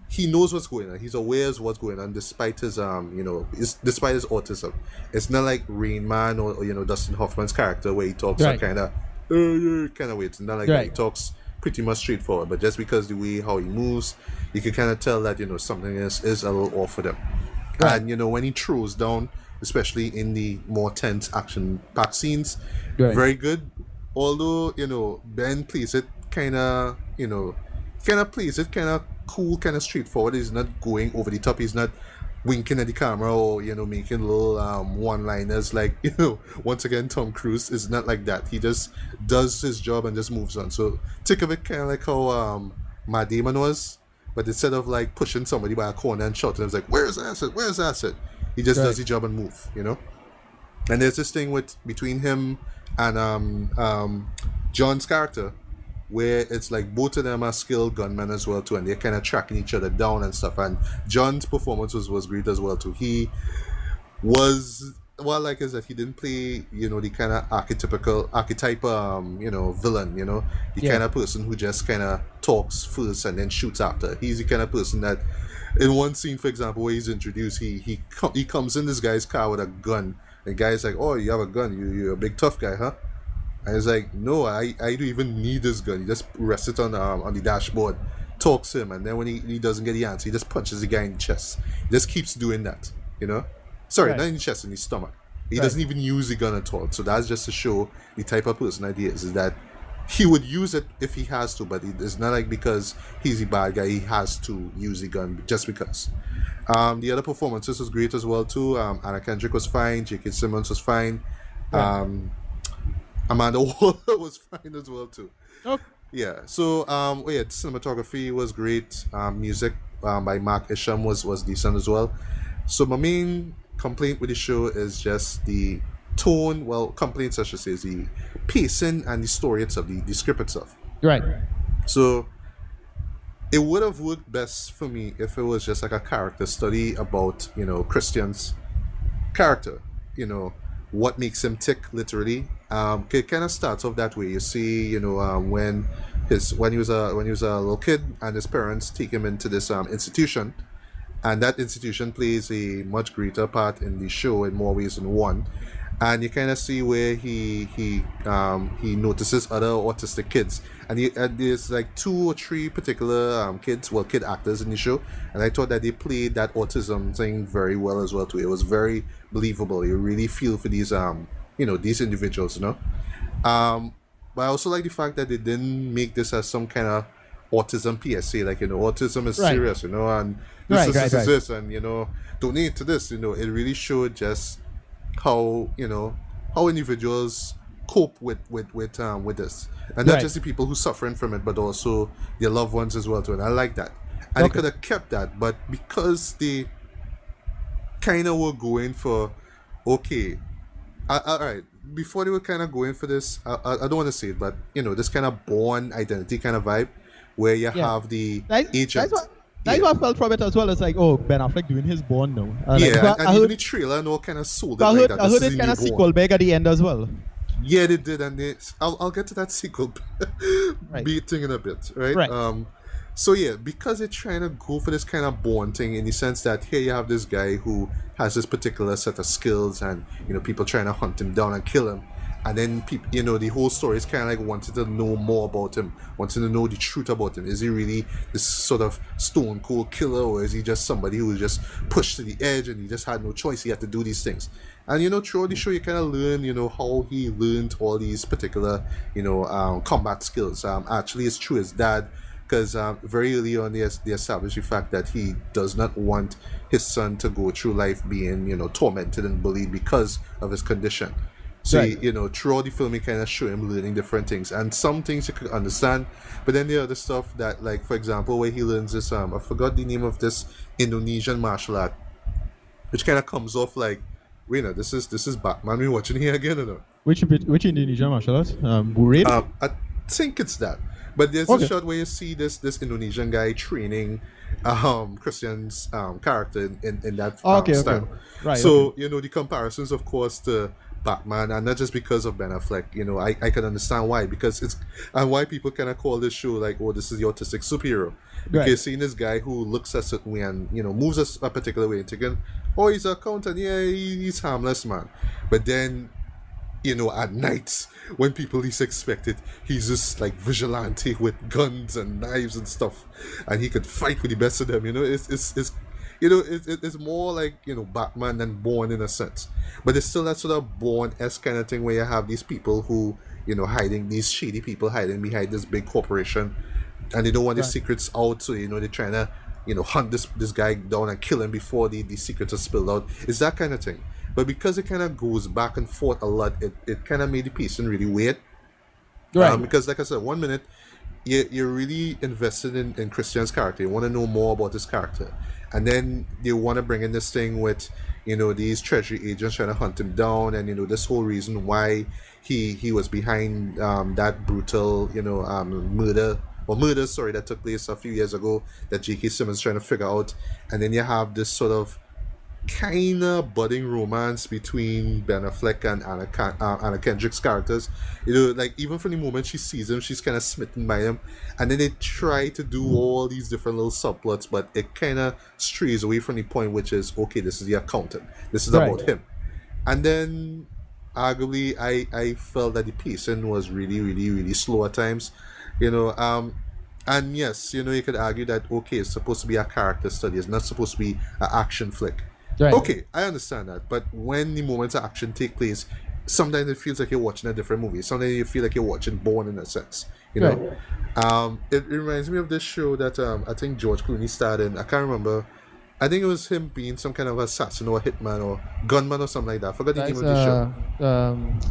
he knows what's going on. He's aware of what's going on, despite his despite his autism. It's not like Rain Man or Dustin Hoffman's character where he talks Right. kind of way. It's not like that. He Right. talks pretty much straightforward, but just because the way how he moves, you can kind of tell that something is a little off with him. Right. And when he throws down, especially in the more tense action-packed scenes, Right. very good. Although Ben plays it kind of plays it kind of cool, kind of straightforward. He's not going over the top. He's not winking at the camera or making little one-liners like once again Tom Cruise is not like that. He just does his job and just moves on. So think of it kind of like how Matt Damon was, but instead of like pushing somebody by a corner and shouting, it was like, "Where's Acid? Where's Acid?" He just does his job and move. And there's this thing between him and John's character, where it's like both of them are skilled gunmen as well too, and they're kind of tracking each other down and stuff. And John's performance was great as well too. He was what I like is that he didn't play the kind of archetype villain, the kind of person who just kind of talks first and then shoots after. He's the kind of person that in one scene, for example, where he's introduced, he comes in this guy's car with a gun. The guy's like, "Oh, you have a gun? You're a big tough guy, huh?" And he's like, "No, I don't even need this gun." He just rests it on the dashboard, talks to him, and then when he doesn't get the answer, he just punches the guy in the chest. He just keeps doing that, Sorry, Right. not in the chest, in the stomach. He Right. doesn't even use the gun at all. So that's just to show the type of person that he is that he would use it if he has to, but it's not like because he's a bad guy, he has to use the gun just because. The other performances was great as well too. Anna Kendrick was fine, J.K. Simmons was fine. Yeah. Amanda Waller was fine as well too. Okay. Yeah. So cinematography was great. Music by Mark Isham was decent as well. So my main complaint with the show is just the tone. Well, complaints I should say is the pacing and the story itself, the script itself. Right. So it would have worked best for me if it was just like a character study about Christian's character. What makes him tick, literally. It kind of starts off that way. You see, when he was a little kid and his parents take him into this institution, and that institution plays a much greater part in the show in more ways than one. and you kind of see where he notices other autistic kids, and there's like 2 or 3 particular kid actors in the show, and I thought that they played that autism thing very well as well too. It was very believable. You really feel for these these individuals, but I also like the fact that they didn't make this as some kind of autism PSA, like, autism is Right. serious, and this, and donate to this. It really showed just how how individuals cope with this, and not Right. just the people who suffering from it, but also their loved ones as well too. And I like that, and they Okay. could have kept that, but because they kind of were going for okay. All right. Before they were kind of going for this, I don't want to say it, but this kind of Bourne identity kind of vibe, where you Yeah. have the That's agent. that's what I felt from it as well. It's like, oh, Ben Affleck doing his Bourne now. Yeah, and I even heard, the trailer and all kind of sold it I like heard, that. I This heard is it the kind new of Bourne. sequel big at the end as well. Yeah, they did, and I'll get to that sequel Right. beating in a bit, right? Right. So yeah, because they're trying to go for this kind of Bourne thing, in the sense that here you have this guy who has this particular set of skills, and people trying to hunt him down and kill him, and then people, the whole story is kind of like wanting to know more about him, wanting to know the truth about him. Is he really this sort of stone cold killer, or is he just somebody who was just pushed to the edge and he just had no choice? He had to do these things. And throughout the show, you kind of learn, how he learned all these particular, combat skills. Actually, it's through his dad, because very early on they established the fact that he does not want his son to go through life being, tormented and bullied because of his condition. So, Right. throughout the film, you kind of show him learning different things, and some things you could understand, but then the other stuff that, like, for example, where he learns this, I forgot the name of this Indonesian martial art, which kind of comes off like, wait, no, this is Batman. We watching here again or not? Which Indonesian martial arts? Burin? I think it's that. But there's Okay. a shot where you see this Indonesian guy training Christian's character in that Okay, okay. style. Right, So, the comparisons, of course, to Batman, and not just because of Ben Affleck. I can understand why, because it's, and why people kind of call this show like, oh, this is the autistic superhero. Because Right. seeing this guy who looks a certain way and, moves a particular way, and thinking, oh, he's a accountant, yeah, he's harmless, man. But then, at night, when people least expect it, he's just like vigilante with guns and knives and stuff, and he could fight with the best of them. It's more like Batman than Bourne in a sense, but it's still that sort of Bourne-esque kind of thing where you have these people who hiding, these shady people hiding behind this big corporation, and they don't want the Right. secrets out, so they're trying to hunt this guy down and kill him before the secrets are spilled out. It's that kind of thing. But because it kind of goes back and forth a lot, it kind of made the pacing really weird. Right. Because, like I said, 1 minute, you're really invested in Christian's character. You want to know more about his character. And then you want to bring in this thing with, these treasury agents trying to hunt him down, and, this whole reason why he was behind that brutal, murder, sorry, that took place a few years ago that J.K. Simmons trying to figure out. And then you have this sort of kind of budding romance between Ben Affleck and Anna Kendrick's characters. Like, even from the moment she sees him, she's kind of smitten by him. And then they try to do all these different little subplots, but it kind of strays away from the point, which is, okay, this is the accountant. This is Right. about him. And then, arguably, I felt that the pacing was really, really, really slow at times. And yes, you could argue that, okay, it's supposed to be a character study. It's not supposed to be an action flick. Right. Okay, I understand that, but when the moments of action take place, sometimes it feels like you're watching a different movie. Sometimes you feel like you're watching Bourne in a sense, Right. It reminds me of this show that I think George Clooney starred in. I can't remember. I think it was him being some kind of assassin or hitman or gunman or something like that. I forgot the That's, name of the show.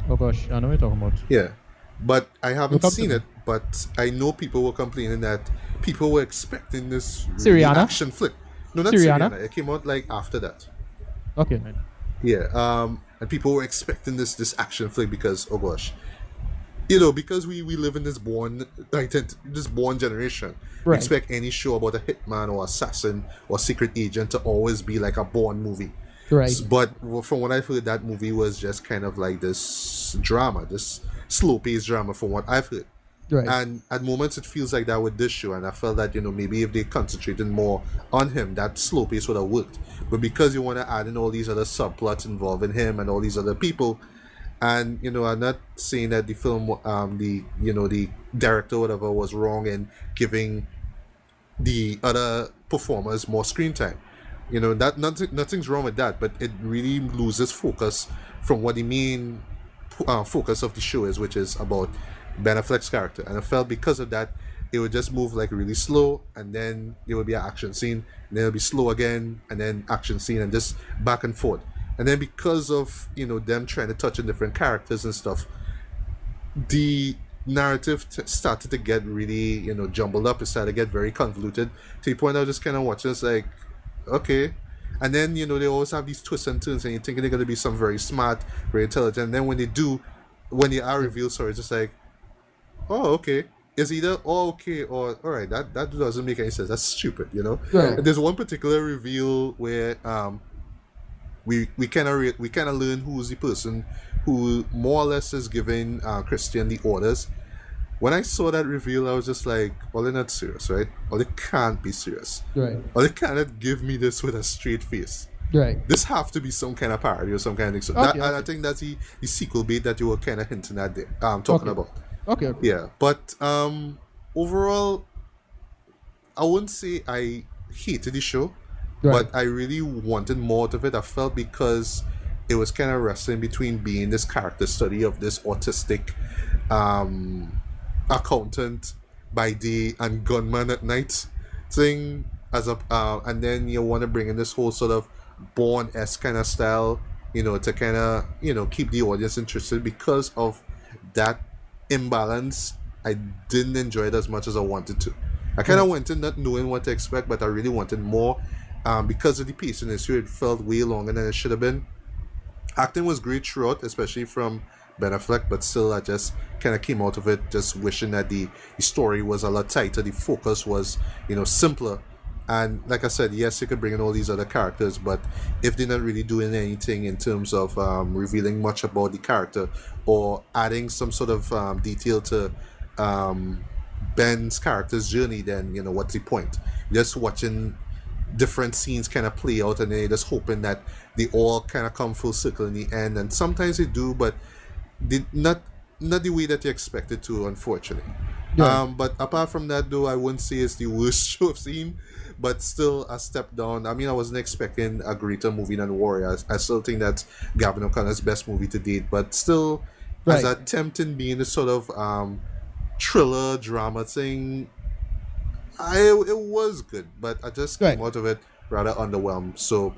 oh gosh, I know what you're talking about. Yeah, but I haven't Look up to seen me. it. But I know people were complaining that people were expecting this really Syriana? action flick. No, not Syriana? Syriana. It came out like after that. Okay, man. Yeah, and people were expecting this action flick because, oh gosh, because we live in this Bourne generation. We Right. expect any show about a hitman or assassin or secret agent to always be like a Bourne movie. Right. But from what I've heard, that movie was just kind of like this drama, this slow-paced drama from what I've heard. Right. And at moments it feels like that with this show, and I felt that maybe if they concentrated more on him, that slow pace would have worked. But because you want to add in all these other subplots involving him and all these other people, And I'm not saying that the film, the director or whatever was wrong in giving the other performers more screen time. That nothing's wrong with that, but it really loses focus from what the main focus of the show is, which is about Ben Affleck's character. And I felt because of that, it would just move like really slow, and then there would be an action scene, and then it'll be slow again, and then action scene, and just back and forth. And then because of them trying to touch on different characters and stuff, the narrative started to get really jumbled up. It started to get very convoluted to the point I was just kind of watching. It's like, okay. And then they always have these twists and turns, and you're thinking they're going to be some very smart, very intelligent, and then when they are revealed, sorry, it's just like, oh, okay. It's either okay or all right. That doesn't make any sense. That's stupid, Right. And there's one particular reveal where we kind of learn who's the person who more or less is giving Christian the orders. When I saw that reveal, I was just like, well, they're not serious, right? Or they can't be serious. Right. Or they cannot give me this with a straight face. Right. This have to be some kind of parody or some kind of thing. So Okay, and I think that's the sequel bait that you were kind of hinting at there, talking about. Okay. Yeah, but overall, I wouldn't say I hated the show, Right. but I really wanted more out of it. I felt because it was kind of wrestling between being this character study of this autistic accountant by day and gunman at night thing, and then you want to bring in this whole sort of Bourne-esque kind of style, to kind of keep the audience interested. Because of that imbalance, I didn't enjoy it as much as I wanted to. I kind of went in not knowing what to expect, but I really wanted more. Because of the pacing issue, it felt way longer than it should have been. Acting was great throughout, especially from Ben Affleck, but still I just kind of came out of it just wishing that the story was a lot tighter, the focus was simpler. And like I said, yes, you could bring in all these other characters, but if they're not really doing anything in terms of revealing much about the character or adding some sort of detail to Ben's character's journey, then what's the point? Just watching different scenes kind of play out, and then you're just hoping that they all kind of come full circle in the end. And sometimes they do, but they not the way that you expect it to, unfortunately. Yeah. But apart from that, though, I wouldn't say it's the worst show I've seen, but still a step down. I mean, I wasn't expecting a greater movie than Warrior. I still think that's Gavin O'Connor's best movie to date, but still, as Right. attempting being a sort of thriller drama thing, it was good, but I just came Right. out of it rather underwhelmed. So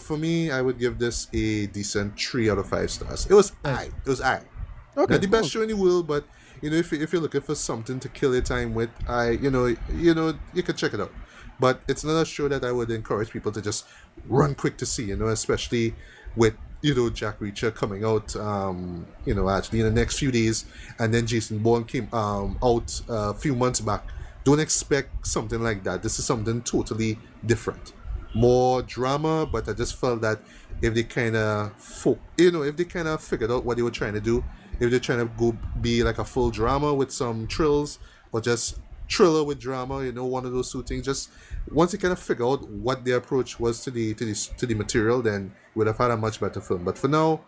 for me, I would give this a decent 3 out of 5 stars. It was Right. it was Okay. not the best cool. show in the world, but if you're looking for something to kill your time with, you could check it out. But it's not a show that I would encourage people to just run quick to see, especially with Jack Reacher coming out actually in the next few days, and then Jason Bourne came out a few months back. Don't expect something like that. This is something totally different, more drama. But I just felt that if they kind of figured out what they were trying to do, if they're trying to go be like a full drama with some thrills, or just thriller with drama, one of those two things. Just once you kind of figure out what their approach was to the material, then you would have had a much better film. But for now,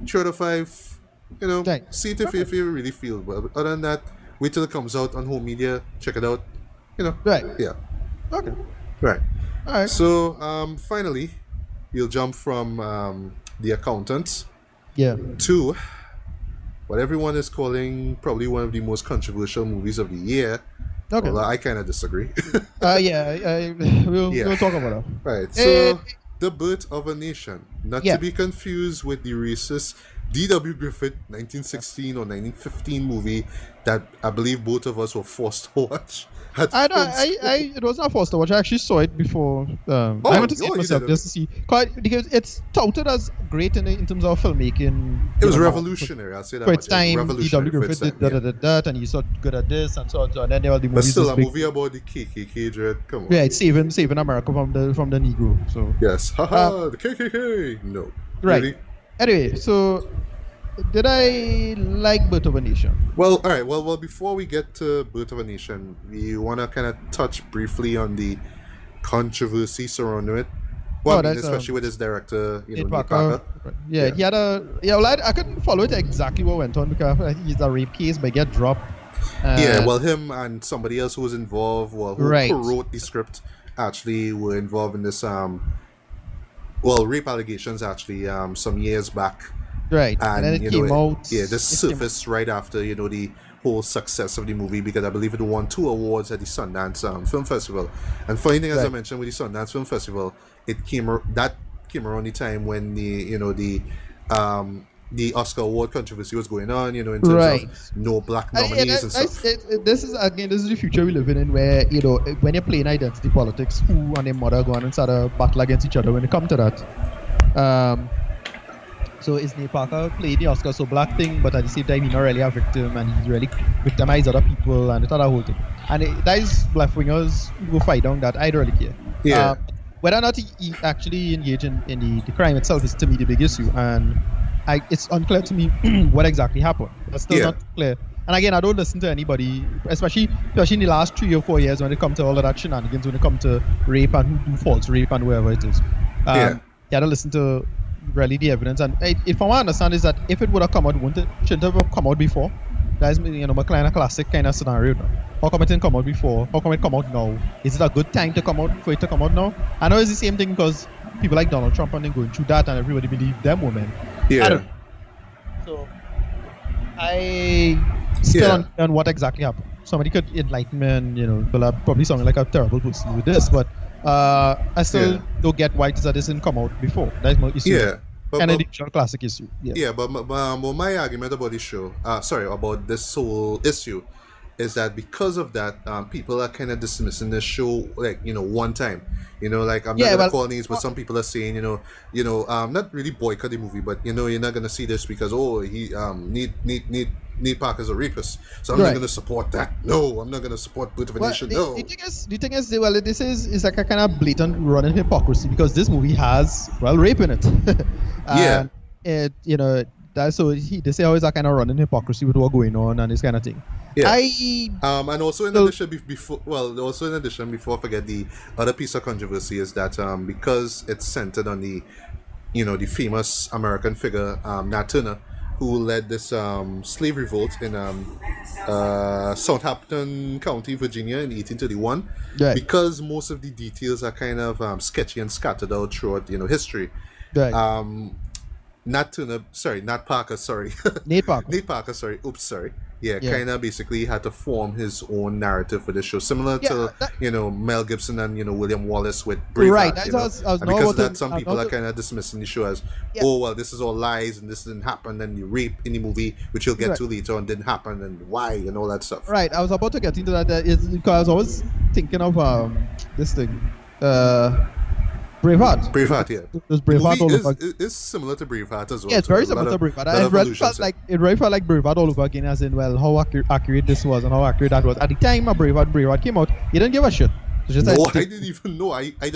3 out of 5. Right. See it if you really feel. But other than that, wait till it comes out on home media. Check it out. Right. Yeah. Okay. Right. All right. So finally, we'll jump from the accountants Yeah. to what everyone is calling probably one of the most controversial movies of the year. Okay. Although I kind of disagree. Yeah. We'll talk about that. Right. So, Eh, The Birth of a Nation, not Yeah. to be confused with the racist D.W. Griffith 1916 or 1915 movie that I believe both of us were forced to watch. I know. It was not forced to watch. I actually saw it before. I went to see it you myself did. just to see, because it's touted as great in terms of filmmaking. It was you know, revolutionary. I'll say that For much. its It was time, revolutionary D.W. for its Griffith time, did that, and he's so good at this and so on. So on. And then there were the But movies. still, this a big- movie about the KKK, Dread. Come on. Yeah, it's saving America from the Negro. So Yes. Haha, the KKK. No. right. Really? Anyway, so did I like Birth of a Nation? Well, all right. Well, before we get to Birth of a Nation, we want to kind of touch briefly on the controversy surrounding it. Well, Oh, I mean, that's, especially with his director, you know, Nate Nate Parker. Parker. Yeah, Yeah. he had a well, I couldn't follow it exactly what went on because I think he's a rape case, but he get dropped. Yeah, well, him and somebody else who was involved, well, who Right. co-wrote the script, actually were involved in this, well, rape allegations actually, some years back, Right, and then and it you came know, out. yeah, this it came- surfaced right after you know the whole success of the movie because I believe it won 2 awards at the Sundance Film Festival. And funny thing, as I Right. mentioned with the Sundance Film Festival, that came around the time when the Oscar award controversy was going on, you know, in terms Right. of no black And, nominees and stuff. this is the future we live in where you know when you're playing identity politics, who and their mother go on and start a battle against each other when it comes to that. So is Nate Parker played the Oscar so black thing, but at the same time he's not really a victim and he's really victimized other people and it's other whole thing. And that is left wingers who go fight down that. I don't really care. Yeah. Whether or not he actually engaged in the crime itself is to me the big issue, and it's unclear to me what exactly happened. That's still not clear. And again, I don't listen to anybody, especially in the last 3 or 4 years when it comes to all of that shenanigans, when it comes to rape and who do false rape and whoever it is. You had to listen to really the evidence. And if I understand is that if it would have come out, shouldn't have come out before. That's my kind of classic kind of scenario now. How come it didn't come out before? How come it come out now? Is it a good time to come out for it to come out now? I know it's the same thing because people like Donald Trump and then going through that and everybody believe them women. Yeah. I don't know. So I still don't understand what exactly happened. Somebody could enlighten me and but I'm probably sounding like a terrible person with this, but I still don't get why that didn't come out before. That's my issue. Yeah. Kind of the classic issue. Yeah, but my argument about this show, about this whole issue, is that because of that, people are kind of dismissing this show one time. Like I'm not gonna call names, but some people are saying, not really boycott the movie, but you're not gonna see this because he Nate Parker's a rapist, so I'm not gonna support that. No, I'm not gonna support Boot of a Nation. No. The thing is, this is like a kind of blatant running hypocrisy because this movie has rape in it. And that's so they say always that kind of running hypocrisy with what going on and this kind of thing. Yeah. And also in addition, before I forget, the other piece of controversy is that because it's centered on the famous American figure Nat Turner, who led this slave revolt in Southampton County, Virginia in 1831. Right. Because most of the details are kind of sketchy and scattered out throughout history. Right. Nat Parker, sorry. Nate Parker. Nate Parker, sorry. Oops, sorry. Yeah, kind of basically had to form his own narrative for the show, similar to Mel Gibson and William Wallace with Braveheart. Right, I was and because of that, some people are kind of dismissing the show as, this is all lies and this didn't happen, and the rape in the movie, which you'll get to later on, didn't happen, and why, and all that stuff. Right, I was about to get into that. Is because I was thinking of this thing, Braveheart. Braveheart, yeah. There's Braveheart all over. Is similar to Braveheart as well. Yeah, it's very similar to Braveheart. It really felt like Braveheart all over again, as in, how accurate this was and how accurate that was. At the time Braveheart came out, you didn't give a shit. I didn't even know. I I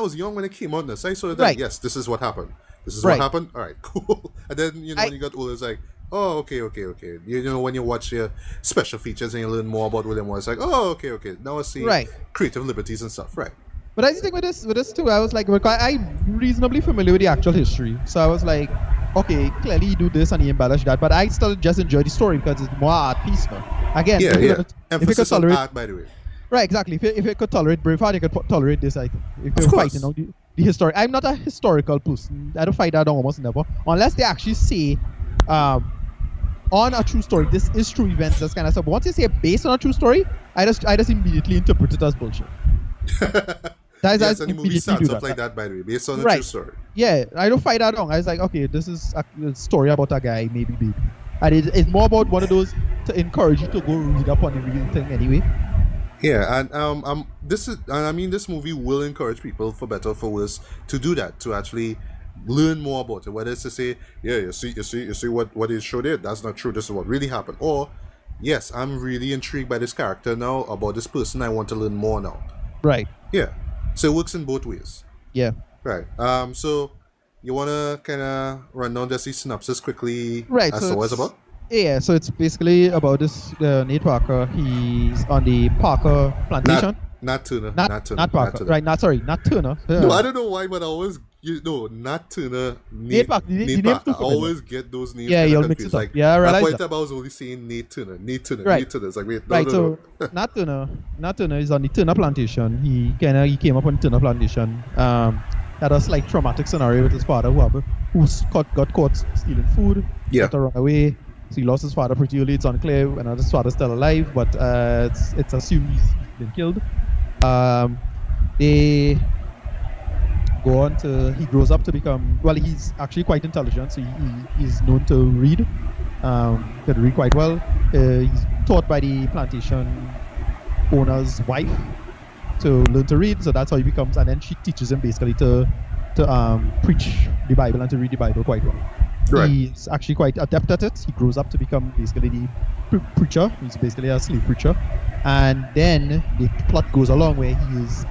was young when it came out. So I saw that, yes, this is what happened. This is what happened. All right, cool. And then, when you got older, it's like, oh, okay. When you watch your special features and you learn more about William Wallace, it's like, oh, okay. Now I see creative liberties and stuff, right? But I think with this too, I was like, I'm reasonably familiar with the actual history. So I was like, okay, clearly you do this and you embellish that, but I still just enjoy the story because it's more art piece now. Again, emphasis on art, by the way. Right, exactly. If you could tolerate Braveheart, you could tolerate this, I think. If you're fighting out the history. I'm not a historical person. I don't fight that almost never. Unless they actually say, on a true story, this is true events, this kind of stuff. But once you say based on a true story, I just immediately interpret it as bullshit. And the movie starts off like that, by the way, based on a true story. Yeah, I don't fight that wrong. I was like, okay, this is a story about a guy, maybe. And it's more about one of those to encourage you to go read up on the real thing anyway. Yeah, and this movie will encourage people, for better or for worse, to do that, to actually learn more about it. Whether it's to say, you see what is showed there, that's not true, this is what really happened. Or, yes, I'm really intrigued by this character now, about this person, I want to learn more now. Right. Yeah. So it works in both ways. Yeah. Right. So you want to kind of run down just the synopsis quickly as to what it's about? Yeah, so it's basically about this Nate Parker. He's on the Parker plantation. Nat Turner. Not Parker. Right, not Turner. No, I don't know why, but I always Nat Turner. Nate Parker. Nate Parker. I always get those names. Yeah, you'll mix it up. Like, yeah, I realize that. I was only saying Nate Turner. Right. Nate Turner. It's like, wait, right, no. Nat Turner is on the Turner plantation. He came up on the Turner plantation. Had a slight traumatic scenario with his father who got caught stealing food. Yeah. Had to run away. So he lost his father pretty early. It's unclear whether his father's still alive, but it's assumed he's been killed. They go on to, he grows up to become, well, he's actually quite intelligent, so he's known to read. Can read quite well. He's taught by the plantation owner's wife to learn to read, so that's how he becomes, and then she teaches him basically to preach the Bible and to read the Bible quite well. Right. He's actually quite adept at it. He grows up to become basically the preacher. He's basically a slave preacher, and then the plot goes along where he is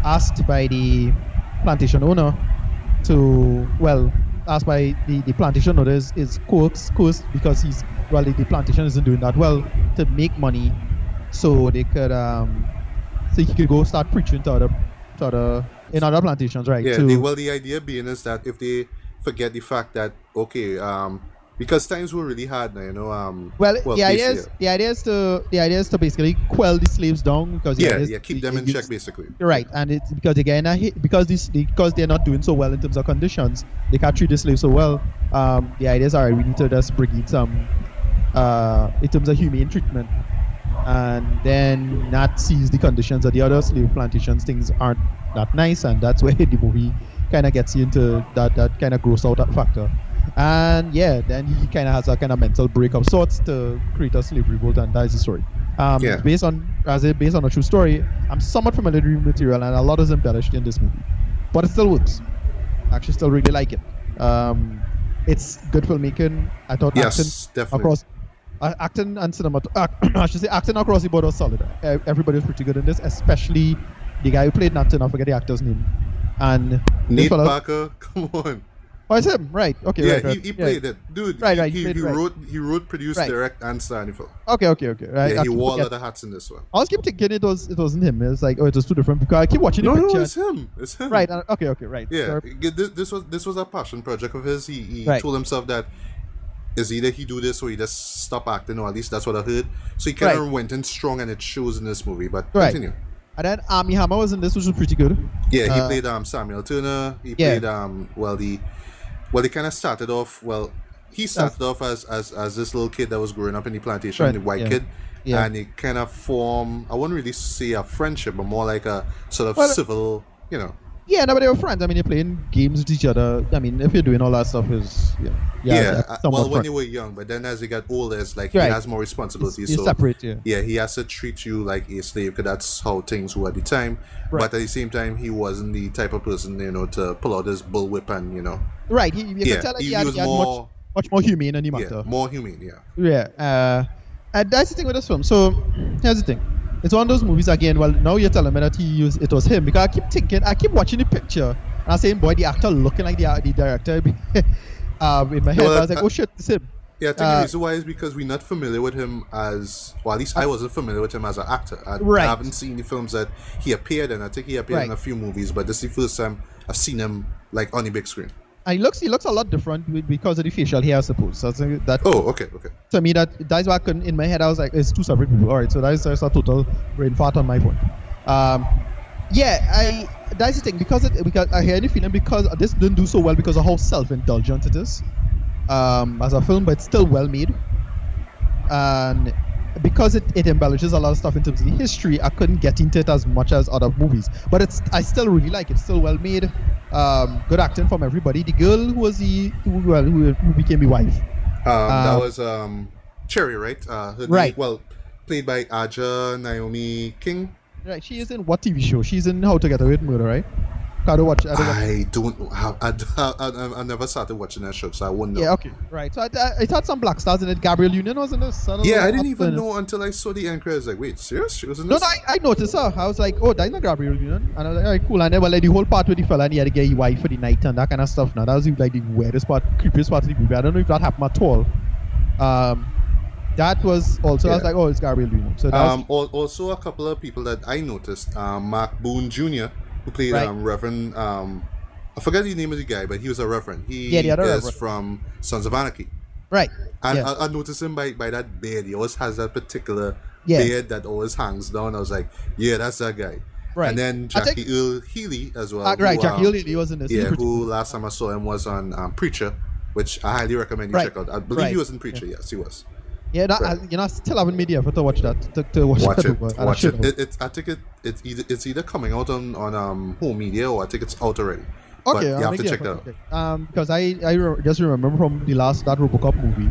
asked by the plantation owner asked by the plantation owner is coerced because the plantation isn't doing that well, to make money so they could so he could go start preaching to other in other plantations, right? Yeah. The idea being is that if they forget the fact that because times were really hard now, the idea is to basically quell the slaves down because keep them in check basically. Right, and it's because because they're not doing so well in terms of conditions, they can't treat the slaves so well. The idea is, all right, we need to just bring in some in terms of humane treatment, and then not sees the conditions of the other slave plantations. Things aren't that nice, and that's where the movie kind of gets you into that kind of gross out factor. And then he kind of has a kind of mental break of sorts to create a slave revolt, and that is the story. It's based on a true story. I'm somewhat familiar with the material, and a lot is embellished in this movie, but it still works. I actually still really like it. It's good filmmaking. I thought acting and cinema. I should say acting across the board was solid. Everybody was pretty good in this, especially the guy who played Nathan. I forget the actor's name. And Nate Parker, come on. Oh, it's him, right? Okay, yeah, right. He played it, dude. Right. He wrote, produced, direct, and starred the film. Okay, right. Yeah, he wore a lot of hats in this one. I was keep thinking it wasn't him. It's like, it was two different, because I keep watching the picture. No, it's him. Right. Okay, right. Yeah, this was a passion project of his. He told himself that is either he do this or he just stop acting, or at least that's what I heard. So he kind of went in strong, and it shows in this movie. But continue. And then Armie Hammer was in this, which was pretty good. Yeah, he played Samuel Turner. He played they kind of started off. Well, he started off as this little kid that was growing up in the plantation, the white kid, and it kind of formed. I wouldn't really say a friendship, but more like a sort of civil, Yeah, no, but they were friends. I mean, they're playing games with each other. I mean, if you're doing all that stuff, when they were young, but then as he got older, it's like he has more responsibilities. He's separate, he has to treat you like a slave, because that's how things were at the time. Right. But at the same time, he wasn't the type of person, to pull out his bullwhip and, Right. You can tell he was more, much more humane than the matter. Yeah, more humane, Yeah. And that's the thing with this film. So, here's the thing. It's one of those movies again. Well, now you're telling me that it was him, because I keep watching the picture, and I'm saying, boy, the actor looking like the director. In my head, I was like, oh shit, it's him. Yeah, I think the reason why is because we're not familiar with him as, well, at least I wasn't familiar with him as an actor. I haven't seen the films that he appeared in. I think he appeared in a few movies, but this is the first time I've seen him like on the big screen. And he looks a lot different because of the facial hair, I suppose. So that. Oh, okay. To me, that's why in my head I was like, it's two separate people. All right, so that's a total brain fart on my point. That's the thing, because I hear the feeling, because this didn't do so well because of how self-indulgent it is as a film, but it's still well made, and because it embellishes a lot of stuff in terms of the history, I couldn't get into it as much as other movies. But I still really like it. It's still well made. Good acting from everybody. The girl who became the wife. That was Cherry, right? Right. Played by Aja Naomi King. Right. She is in what TV show? She's in How to Get Away with Murder, right? I never started watching that show, so I wouldn't know. Yeah, okay, right. So it had some black stars in it. Gabrielle Union was in this. I didn't even know until I saw the end credits. Like, wait, serious? She was in this? No, I noticed her. I was like, oh, that's not Gabrielle Union. And I was like, all right, cool. And then, the whole part with the fella, and he had to get his wife for the night and that kind of stuff. Now, that was like the weirdest part, creepiest part of the movie. I don't know if that happened at all. that was also, I was Yeah. like, oh, it's Gabriel Luna. So that was, Also a couple of people that I noticed. Mark Boone Jr., who played Right. Reverend. I forget the name of the guy, but he was a reverend. He Yeah, the other is reverend. from Sons of Anarchy. right. And Yeah. I noticed him by that beard. He always has that particular Yeah. beard that always hangs down. I was like, yeah, that's that guy. Right. And then I think- Jackie Earl Healy as well. Right, who, Jackie Earle was in this. Yeah, who last time I saw him was on Preacher, which I highly recommend you Right. check out. I believe he Right. was in Preacher. Yes, he was. Yeah, that, Right. I still haven't made the effort to watch that. To watch Watch that it. over, and I Watch should it. have. I think it's either coming out on home media or I think it's out already. But Okay, you I'll have make to the check that effort out. to check. Because I just remember from that RoboCop movie.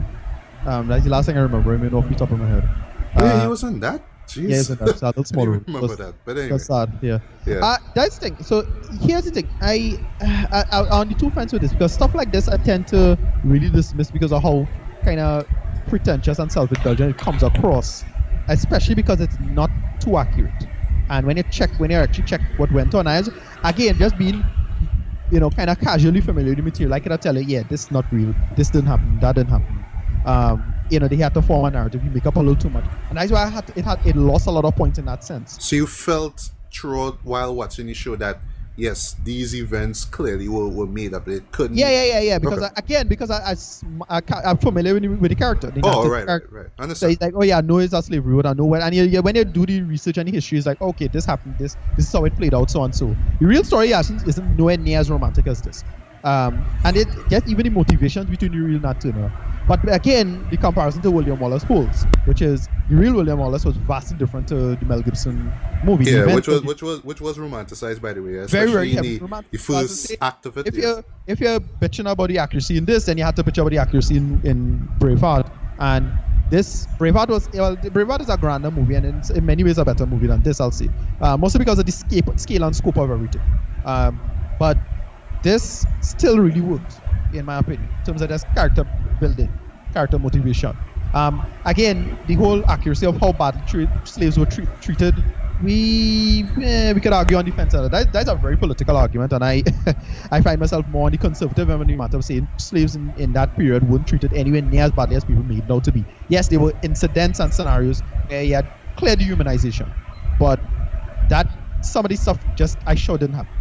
That's the last thing I remember him in off the top of my head. Yeah, he was in that. Jeez. Yeah, isn't that sad? That's I small. didn't remember that. But anyway. That's sad. Yeah. Yeah. That's the thing. So here's the thing. I on the two fronts with this, because stuff like this I tend to really dismiss because of how kind of pretentious and self-indulgent it comes across, especially because it's not too accurate. And when you actually check what went on, again, just being, kind of casually familiar with the material, I can tell you, yeah, this is not real. This didn't happen. That didn't happen. They had to form a narrative. You make up a little too much, and that's why it lost a lot of points in that sense. So you felt throughout while watching the show that yes, these events clearly were made up. It couldn't. Yeah. Because Okay. I'm familiar with the character. The Oh, narrative right. character. So Understand. it's like, oh yeah, I know it's a slavery road. I know when, and when you do the research and the history, it's like, okay, this happened. This is how it played out, so and so. The real story isn't nowhere near as romantic as this. And it just even the motivations between the real Nat Turner. But again, the comparison to William Wallace holds, which is the real William Wallace was vastly different to the Mel Gibson movie. Yeah, The which event was romanticized, by the way, very, especially very in heavily the romanticized. first act of it. If you're bitching about the accuracy in this, then you had to bitch about the accuracy in Braveheart. And this Braveheart is a grander movie, and it's in many ways a better movie than this, I'll say. Mostly because of the scale and scope of everything. But this still really worked, in my opinion, in terms of just character building, character motivation. Again, the whole accuracy of how badly slaves were treated, we could argue on the fence of that. That's a very political argument, and I find myself more on the conservative end of the matter of saying slaves in that period weren't treated anywhere near as badly as people made it out to be. Yes, there were incidents and scenarios where you had clear dehumanization, but that some of the stuff just I sure didn't happen.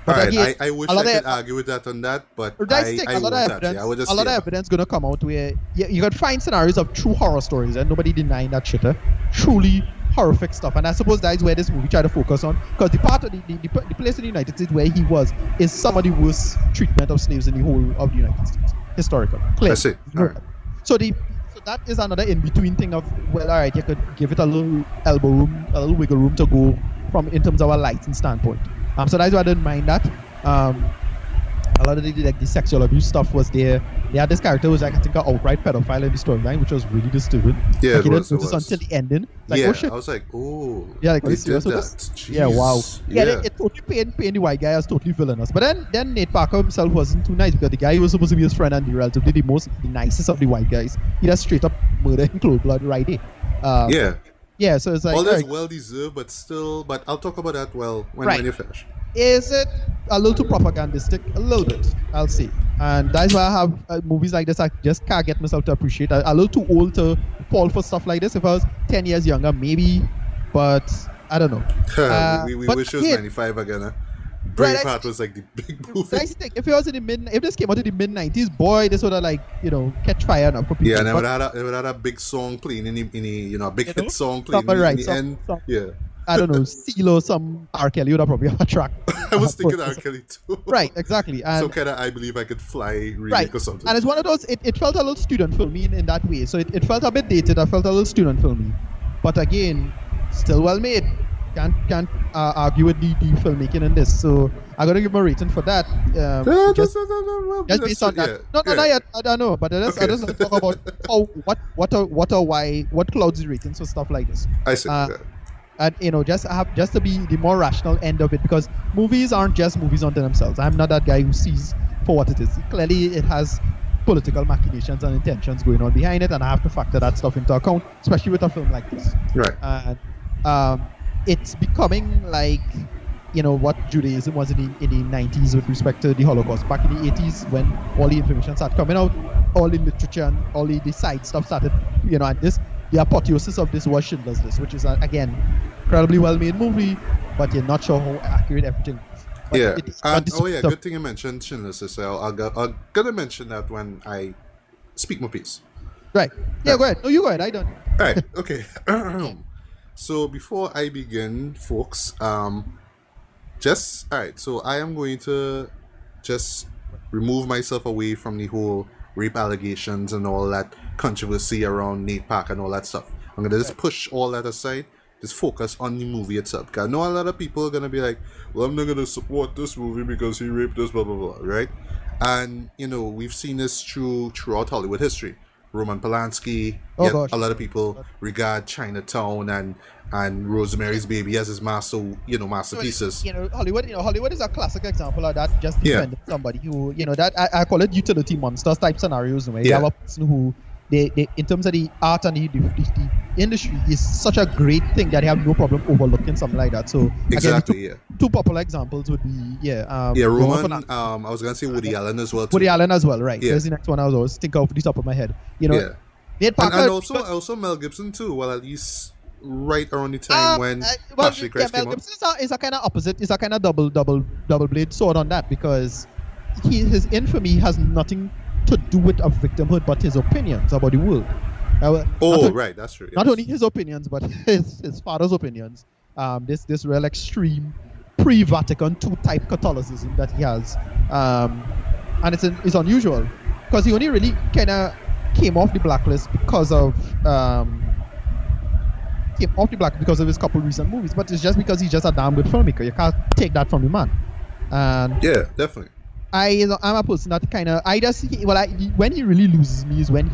But Alright, again, I wish a I lot could of- argue with that on that, but That's I the thing, a won't lot of actually. I would evidence, just a lot of say evidence gonna come out where you could find scenarios of true horror stories, and nobody denying that shit. Truly horrific stuff, and I suppose that is where this movie tried to focus on, because the part of the place in the United States where he was is some of the worst treatment of slaves in the whole of the United States, historically. Clearly. I see. Alright. So that is another in-between thing of, well, all right, you could give it a little elbow room, a little wiggle room to go from in terms of a lighting standpoint. So that's why I didn't mind that. A lot of the sexual abuse stuff was there. They had this character who was, like, I think, an outright pedophile in the storyline, which was really disturbing. Yeah, like, it you was, didn't it notice was. until the ending. Like, yeah, oh shit. I was like, oh, Yeah, like, they this did serious with that. this? Yeah, wow. Jeez. Yeah, it totally paint the white guy as totally villainous. But then Nate Parker himself wasn't too nice, because the guy who was supposed to be his friend and the relatively the nicest of the white guys, he just straight up murdered in cold blood right there. Yeah. Yeah, so it's like, All that's alright, well deserved, but still. But I'll talk about that when Right. you finish. is it a little too propagandistic? A little bit, I'll say. And that's why I have movies like this I just can't get myself to appreciate. I'm a little too old to fall for stuff like this. If I was 10 years younger, maybe, but I don't know. we but wish it was again, 95 again. Huh? Right, Braveheart was like the big movie. That's the thing. If it was if this came out in the mid-90s, boy, this would have, like, catch fire enough for people. Yeah, and But- it would have a big song playing in the a big You know? hit song playing Something right, in the some- end. some- Yeah, I don't know, CeeLo, some R. Kelly would have probably have a track. I was thinking R. Kelly too. Right, exactly. And Some kind of I Believe I Could Fly remake right. or something. And it's one of those, it felt a little student filmy in that way. So it felt a bit dated. I felt a little student filmy. But again, still well made. Can't argue with the filmmaking in this. So I'm going to give him a rating for that. Just based on that. No, not yet. I don't know. But I just want to talk about what clouds the ratings for stuff like this. I see. Yeah. And just to be the more rational end of it, because movies aren't just movies unto themselves. I'm not that guy who sees for what it is. Clearly it has political machinations and intentions going on behind it, and I have to factor that stuff into account, especially with a film like this. Right. And it's becoming like what Judaism was in the 90s with respect to the Holocaust. Back in the 80s, when all the information started coming out, all the literature and all the side stuff started, and the apotheosis of this was Schindler's List, which is again incredibly well made movie, but you're not sure how accurate everything is. But Yeah. but Good thing you mentioned Schindler's List. I'm gonna mention that when I speak my piece. Right. Yeah, go ahead. No, you go ahead. I don't. Right. Okay. So before I begin, folks, just all right. So I am going to just remove myself away from the whole rape allegations and all that controversy around Nate Park and all that stuff. I'm gonna just push all that aside. Just focus on the movie itself. Cause I know a lot of people are gonna be like, "Well, I'm not gonna support this movie because he raped us," blah blah blah, right? And we've seen this throughout Hollywood history. Roman Polanski, Oh, gosh. a lot of people regard Chinatown and Rosemary's Baby as his masterpieces. Hollywood is a classic example of that. Just defending somebody who, that I call it utility monsters type scenarios. Where you have a person who, they in terms of the art and the industry, is such a great thing that they have no problem overlooking something like that. So exactly, again, two popular examples would be Roman. I was gonna say Woody Allen as well. Too. Woody Allen as well, right? Yeah. There's the next one I was always thinking off the top of my head. Nate Parker, and also Mel Gibson too. Well, at least right around the time when Passion Christ came Mel out. Gibson is a kind of opposite. It's a kind of double blade sword on that, because his infamy has nothing to do with a victimhood, but his opinions about the world. Right, that's true. Yes. Not only his opinions, but his father's opinions. This real extreme pre-Vatican II type Catholicism that he has, and it's unusual because he only really kind of came off the blacklist because of his couple recent movies, but it's just because he's just a damn good filmmaker. You can't take that from the man. And yeah, definitely. I'm a person that kind of when he really loses me is when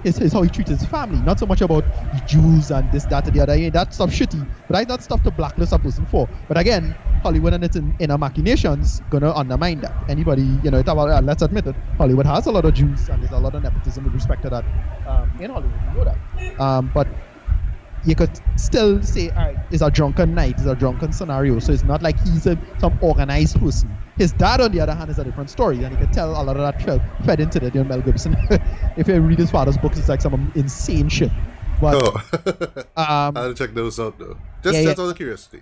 is how he treats his family. Not so much about the Jews and this, that, and the other. That stuff shitty, but that's stuff to blacklist a person for. But again, Hollywood and its inner machinations gonna undermine that. Anybody, let's admit it, Hollywood has a lot of Jews and there's a lot of nepotism with respect to that in Hollywood. You know that. But you could still say, all right, it's a drunken night, it's a drunken scenario. So it's not like he's some organized person. His dad, on the other hand, is a different story, and you can tell a lot of that fed into that. Mel Gibson. If you read his father's books, it's like some insane shit. But I'll check those out though. Just out of curiosity.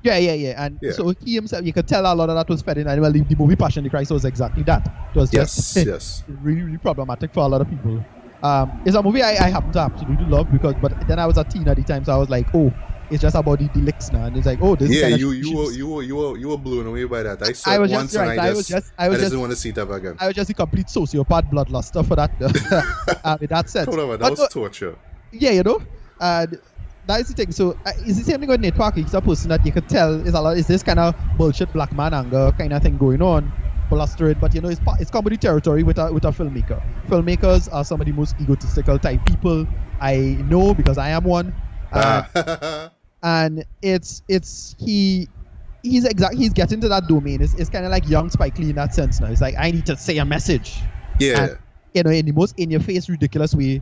Yeah. And so he himself, you could tell a lot of that was fed in. And well, the movie Passion of the Christ was exactly that. It was just really, really problematic for a lot of people. It's a movie I happen to absolutely love but then I was a teen at the time, so I was like, oh, it's just about the licks now, and it's like, oh, this is kind of you were blown away by that. I saw it once and I just didn't want to see it ever again. I was just a complete sociopath bloodluster for that. In that sense, hold on, that was torture. Yeah, that is the thing. So it's the same thing with Nate Parker. He's a person that you could tell is this kind of bullshit black man anger kind of thing going on. Blustered, but it's comedy territory with a filmmaker. Filmmakers are some of the most egotistical type people I know, because I am one. And he's getting to that domain. It's kind of like young Spike Lee in that sense now. It's like, I need to say a message. Yeah. And, in the most in-your-face, ridiculous way.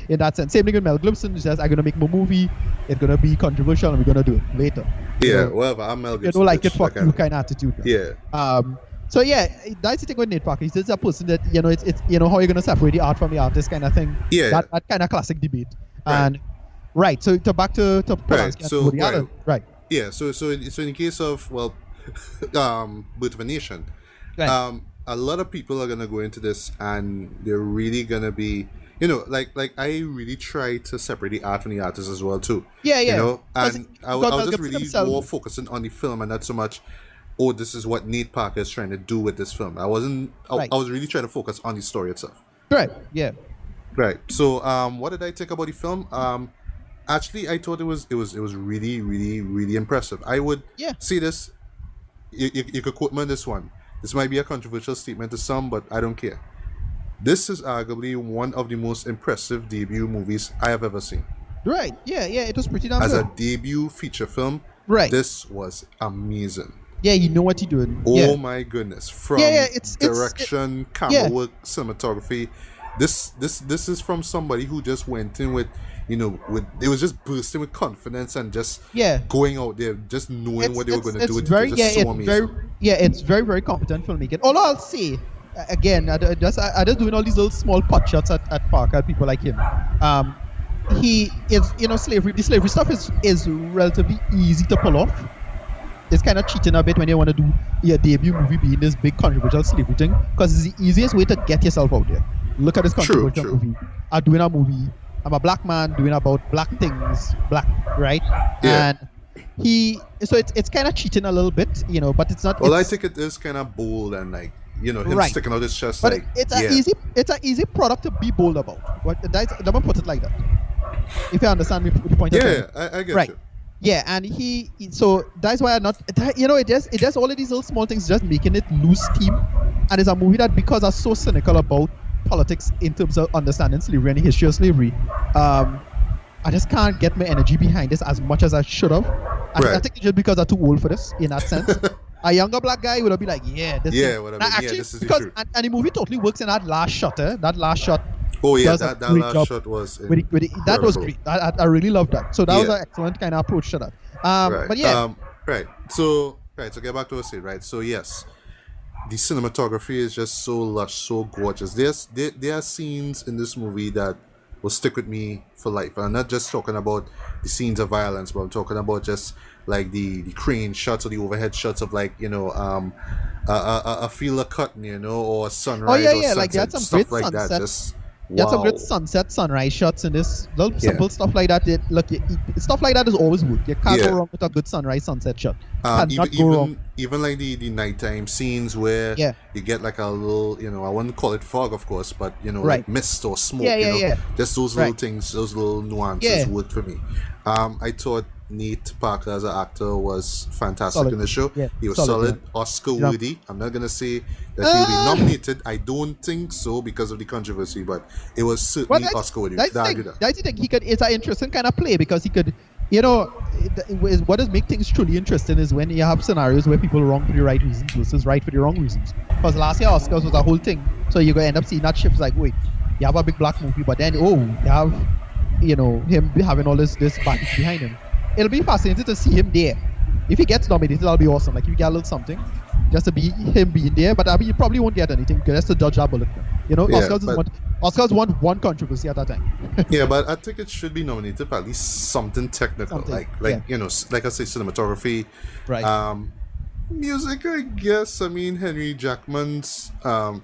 In that sense, same thing with Mel Gibson. It's just, I'm gonna make my movie. It's gonna be controversial, and we're gonna do it later. Yeah, whatever. I'm Mel Gibson. You don't like it, fuck you kind of attitude. Yeah. So yeah, that's the thing with Nate Parker. He's just a person that it's how you're gonna separate the art from the artist kind of thing. Yeah. That kind of classic debate. And right. So back to right. So Woody Allen. Right. Yeah. So in the case of Birth of a Nation, right. A lot of people are gonna go into this and they're really gonna be. Like I really try to separate the art from the artist as well too. Yeah. And I was just really more focusing on the film and not so much, oh, this is what Nate Parker is trying to do with this film. I was really trying to focus on the story itself. Right. Yeah. Right. So what did I think about the film? Actually, I thought it was really, really, really impressive. I would say this. You could quote me on this one. This might be a controversial statement to some, but I don't care. This is arguably one of the most impressive debut movies I have ever seen. Right. Yeah. It was pretty damn good. As a debut feature film, this was amazing. Yeah, you know what you're doing. Oh my goodness! From direction, camera work, cinematography. This is from somebody who just went in with, it was just bursting with confidence and just going out there, just knowing what they were going to do. It's so amazing. It's very, very competent filmmaking. Although I'll say, again, I just doing all these little small pot shots at Parker, people like him. he is, slavery. The slavery stuff is relatively easy to pull off. It's kind of cheating a bit when you want to do your debut movie being this big controversial slavery thing, because it's the easiest way to get yourself out there. Look at this controversial movie. I'm doing a movie. I'm a black man doing about black things, right? Yeah. And it's kind of cheating a little bit, but it's not. Well, I think it is kind of bold and like, him sticking out his chest. But like, it's an easy product to be bold about. Let me put it like that. If you understand me, the point. Yeah, I get you. Yeah, and so that's why I'm not. It does all of these little small things, just making it lose steam. And it's a movie that, because I'm so cynical about politics in terms of understanding slavery and the history of slavery, I just can't get my energy behind this as much as I should have. I think it's just because I'm too old for this, in that sense. A younger black guy would have been like, this is because, the truth. And the movie totally works in that last shot. That last shot. Oh yeah, that last shot was that was great. I really loved that. So that was an excellent kind of approach to that. But yeah. So get back to what I said. Right. So yes, the cinematography is just so lush, so gorgeous. There are scenes in this movie that will stick with me for life. I'm not just talking about the scenes of violence, but I'm talking about just like the crane shots or the overhead shots of like a field of cotton, or a sunrise. Or sunset, like that's some stuff great like sunset. that. Just wow. That's some great sunset, sunrise shots in this. Little simple stuff like that. Stuff like that is always good. You can't go wrong with a good sunrise, sunset shot. Even like the nighttime scenes where you get like a little, I wouldn't call it fog, of course, but like mist or smoke. Just those little things, those little nuances worked for me. I thought Nate Parker as an actor was fantastic in the show. He was solid, Oscar worthy. I'm not gonna say that he'll be nominated. I don't think so because of the controversy, but it was certainly Oscar worthy. I think he could. It's an interesting kind of play because he could. What does make things truly interesting is when you have scenarios where people are wrong for the right reasons versus right for the wrong reasons. Because last year Oscars was a whole thing, so you're gonna end up seeing that ship's like, wait, you have a big black movie, but then you have, him having all this baggage behind him. It'll be fascinating to see him there. If he gets nominated, that'll be awesome. Like if you get a little something, just to be him being there. But you probably won't get anything just to judge that bullet. Oscars want one controversy at that time. Yeah, but I think it should be nominated for at least something technical, like I say, cinematography, right? Music, I guess. I mean, Henry Jackman's. Henry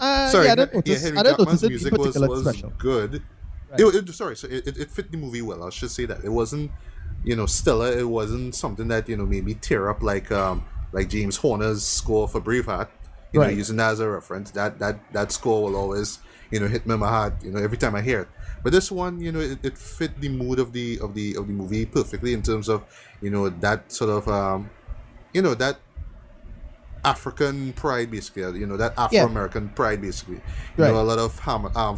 Jackman's music was good. Right. So it fit the movie well. I should say that it wasn't, stellar. It wasn't something that made me tear up like James Horner's score for Braveheart. Using that as a reference. That score will always hit me in my heart. Every time I hear it. But this one, it fit the mood of the movie perfectly in terms of that sort of that African pride, basically, that Afro-American pride, basically. A lot of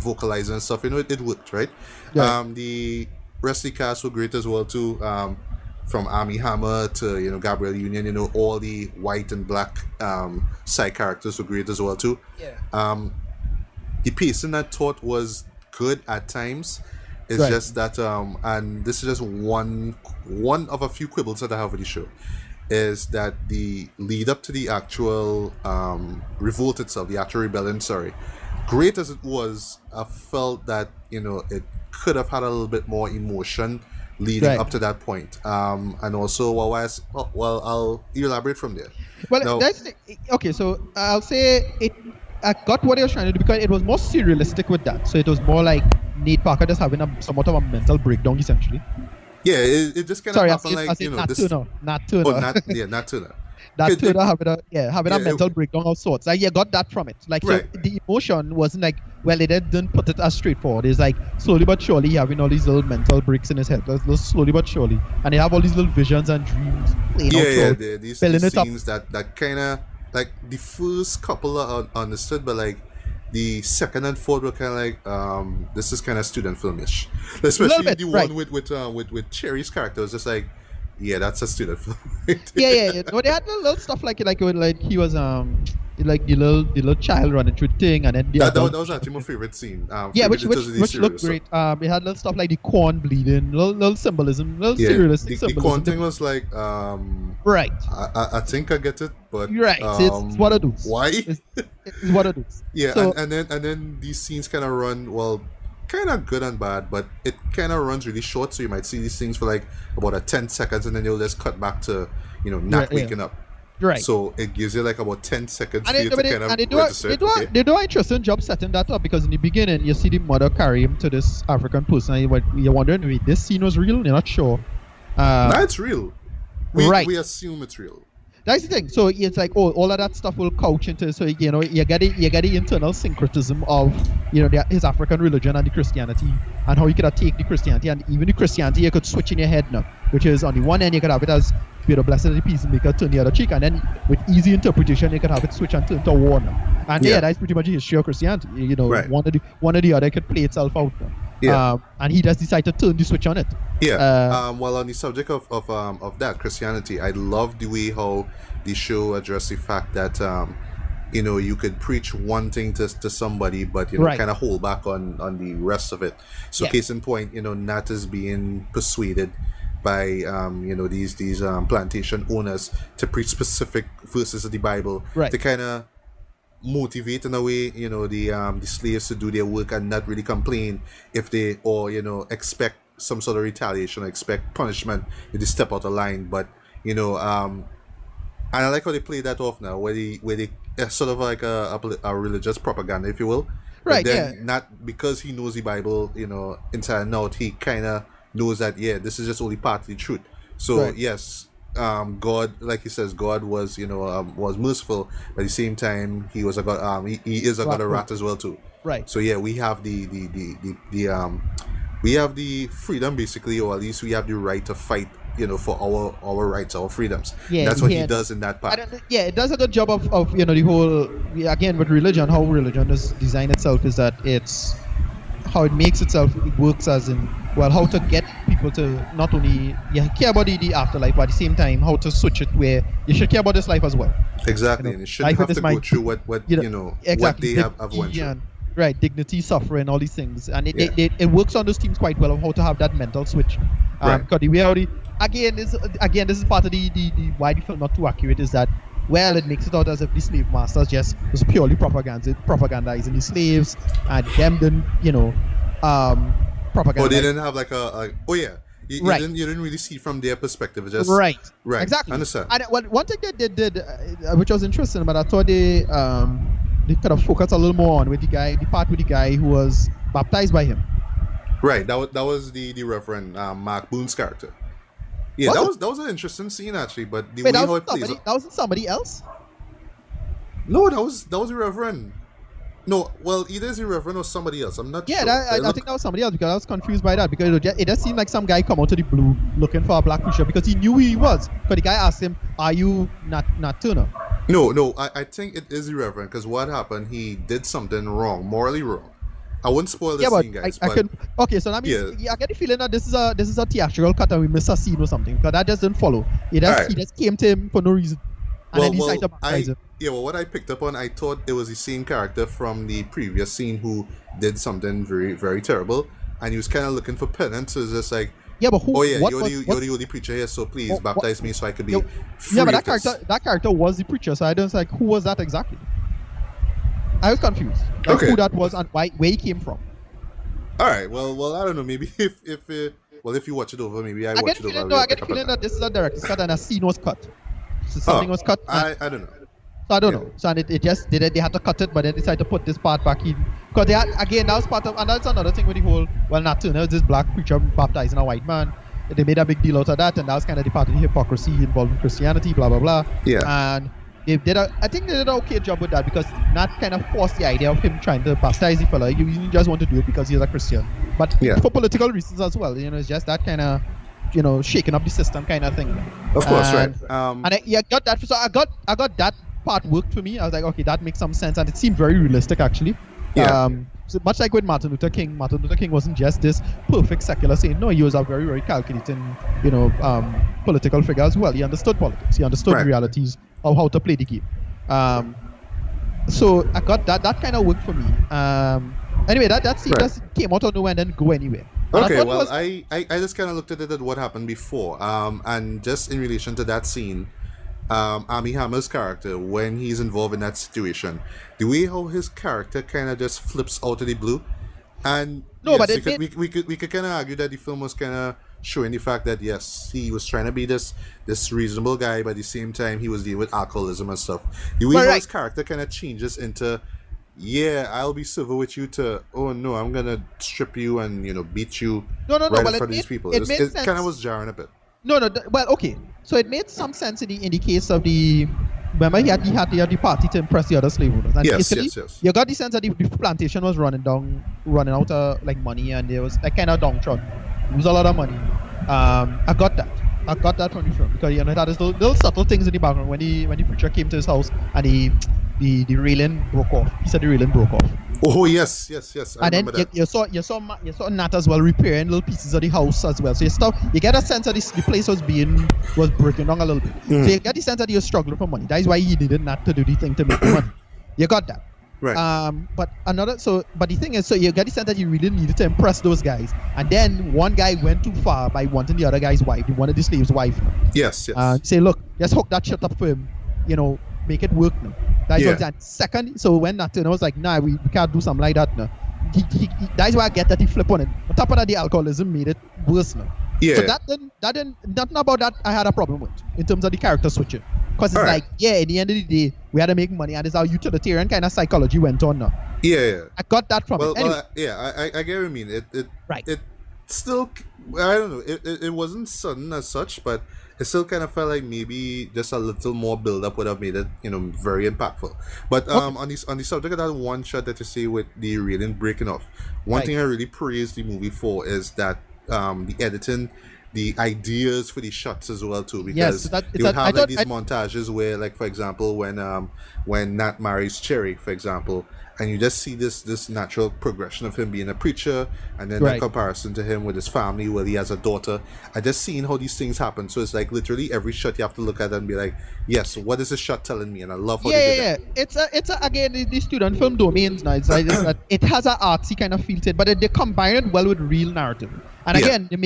vocalizing and stuff. It worked, right? Yeah. The rest of the cast were great as well too. From Armie Hammer to Gabrielle Union, all the white and black side characters were great as well too. Yeah. The pacing I thought was good at times. It's just that, and this is just one of a few quibbles that I have with the show. Is that the lead up to the actual revolt itself, the actual rebellion, great as it was, I felt that, it could have had a little bit more emotion leading up to that point. And also, I'll elaborate from there. Well, okay, so I'll say I got what I was trying to do because it was more surrealistic with that. So it was more like Nate Parker just having somewhat of a mental breakdown, essentially. Yeah, it just kind of happened like, Nat Turner. Nat Turner. Nat Turner. Nat Turner having a mental breakdown of sorts. Like, you got that from it. Like, so the emotion wasn't like, well, they didn't put it as straightforward. It's like, slowly but surely, having all these little mental breaks in his head. Slowly but surely. And they have all these little visions and dreams playing out. These scenes that kind of, like, the first couple are understood, but, like, the second and fourth were kind of like, this is kind of student filmish, especially the one with Cherry's character. Was just like, that's a student film. Yeah. No, they had little stuff like he was like the little child running through thing, and then that was actually my favorite scene. Which looked great. It had little stuff like the corn bleeding, little symbolism, surrealistic symbolism. The corn thing was like, I think I get it, but it's what it is. Why? It's what it is. Yeah, so, and then these scenes kind of run kind of good and bad, but it kind of runs really short. So you might see these things for like about a 10 seconds, and then you'll just cut back to not waking up. Right. So it gives you like about 10 seconds And for you to kind of register. they do an interesting job setting that up, because in the beginning you see the mother carry him to this African person, and you're wondering, wait, this scene was real? You're not sure. No, it's real. We assume it's real. That's the thing. So it's like, all of that stuff will couch into, so you get the internal syncretism of his African religion and the Christianity, and how you could take the Christianity, and even the Christianity you could switch in your head now, which is on the one end you could have it as blessed are the peacemaker, turn the other cheek, and then with easy interpretation you could have it switch and turn to war now. And that's pretty much the history of Christianity. Right. one or the other could play itself out now. Yeah. And he just decided to turn the switch on it. Yeah. Well, on the subject of that Christianity, I love the way how the show addressed the fact that you could preach one thing to somebody, but kind of hold back on the rest of it. So case in point, Nat is being persuaded by these plantation owners to preach specific verses of the Bible to kind of motivate in a way the slaves to do their work and not really complain if they expect some sort of retaliation or expect punishment if they step out of line. But and I like how they play that off now, where they sort of like a religious propaganda, if you will. Right. But then not because he knows the Bible inside and out, he kind of knows that this is just only part of the truth. So yes, God, like he says, God was was merciful, but at the same time he was a God. He is a God of wrath as well too. Right. So we have we have the freedom basically, or at least we have the right to fight for our rights, our freedoms. That's what he does in that part. It does a good job of the whole, again, with religion, how religion is designed itself is that it's how it makes itself, it works as in, how to get people to not only care about the afterlife, but at the same time how to switch it where you should care about this life as well. Exactly. And it shouldn't have to go through what what they have went through. Right, dignity, suffering, all these things, and it works on those themes quite well of how to have that mental switch. Because the reality, again, this is part of the why the film not too accurate is that it makes it out as if the slave masters just was purely propagandizing the slaves, and them then propaganda. Oh, they didn't have like you didn't really see from their perspective. It's just right, exactly. Understand. And one thing that they did, which was interesting, but I thought they kind of focused a little more on with the part with the guy who was baptized by him. Right, that was the Reverend Mark Boone's character. Yeah, that was an interesting scene actually, but the way how it plays. That wasn't somebody else? No, that was the Reverend. No, well, either is the Reverend or somebody else. I'm not sure. I think that was somebody else, because I was confused by that, because it just seemed like some guy come out of the blue looking for a black preacher, because he knew who he was. Because the guy asked him, "Are you not Turner?" No, I think it is the Reverend, because what happened, he did something wrong, morally wrong. I wouldn't spoil the scene, guys. Okay, so that means I get the feeling that this is a theatrical cut and we missed a scene or something, because that just didn't follow. He just came to him for no reason, and then he decided to baptize him. Yeah, well, what I picked up on, I thought it was the same character from the previous scene who did something very, very terrible, and he was kind of looking for penance. So it's just like, but who? Oh yeah, you're the only preacher here, so please baptize me so I could be free. Yeah, but that character was the preacher, so I don't like who was that exactly. I was confused. Who that was and where he came from. All right, well, I don't know. Maybe if you watch it over, maybe I watch it over. I get the feeling that this is a director's cut and a scene was cut. So something was cut. I don't know. So I don't know. So and it just did it. They had to cut it, but they decided to put this part back in, because they had, again, that was part of, and that's another thing with the whole, not Turner, this black preacher baptizing a white man. They made a big deal out of that, and that was kind of the part of the hypocrisy involved in Christianity, blah blah blah. Yeah. And I think they did an okay job with that, because not kind of forced the idea of him trying to baptize the fella. You just want to do it because he's a Christian, but for political reasons as well. It's just that kind of shaking up the system kind of thing. Of course, right. And I got that. So I got that part worked for me. I was like, okay, that makes some sense, and it seemed very realistic actually. Yeah. So much like with Martin Luther King wasn't just this perfect secular saint. No, he was a very, very calculating, political figure as well. He understood politics. He understood realities of how to play the game. So I got that kind of worked for me. Anyway, that scene just came out of nowhere and didn't go anywhere. Okay, well, I just kind of looked at it at what happened before, and just in relation to that scene, Armie Hammer's character, when he's involved in that situation, the way how his character kind of just flips out of the blue, And No, yes, but it we could kind of argue that the film was kind of showing the fact that yes, he was trying to be this reasonable guy, but at the same time he was dealing with alcoholism and stuff. The way Right. his character kind of changes into, yeah, I'll be civil with you, to, oh no, I'm gonna strip you and beat you No, right but in it front of made- these people. it It, made sense. kind of was jarring a bit. No, well, okay. So it made some sense in the case of the. Remember, he had the party to impress the other slave owners, and Yes, basically, yes. you got the sense that the plantation was running out of like money, and there was like kind of downtrodden. It was a lot of money. I got that from the film because that is little subtle things in the background when the preacher came to his house and the railing broke off. He said the railing broke off. Oh yes. I And then remember that. you saw Nat as well repairing little pieces of the house as well. So you get a sense that the place was breaking down a little bit. Mm. So you get the sense that he was struggling for money. That is why he needed Nat to do the thing to make the money. You got that. Right. But the thing is, so you get the sense that he really needed to impress those guys. And then one guy went too far by wanting the other guy's wife, one of the slaves' wife. Yes. Say, look, let's hook that shit up for him. Make it work now. That's Yeah. what I'm saying. Second, so when Nat was like, nah, we can't do something like that now. That's why I get that he flip on it. On top of that, the alcoholism made it worse now. Yeah. So nothing about that I had a problem with in terms of the character switching. Because it's Alright. like, yeah, at the end of the day, we had to make money, and it's our utilitarian kind of psychology went on now. Yeah. I got that from Well, it. Anyway, I get what you mean. It Right. It still, I don't know. It wasn't sudden as such, but it still kind of felt like maybe just a little more build up would have made it, very impactful. But on the subject of that one shot that you see with the railing breaking off, one Right. thing I really praise the movie for is that the editing, the ideas for the shots as well too, because Yes, they would have like these montages where, like, for example, when Nat marries Cherry, for example, and you just see this natural progression of him being a preacher, and then Right. that comparison to him with his family where he has a daughter. I just seen how these things happen. So it's like literally every shot you have to look at and be like, yes, what is this shot telling me? And I love how they did that. It's again the student film domains now. It's like that it has an artsy kind of feel to it, but they combine it well with real narrative. And Yeah. again, they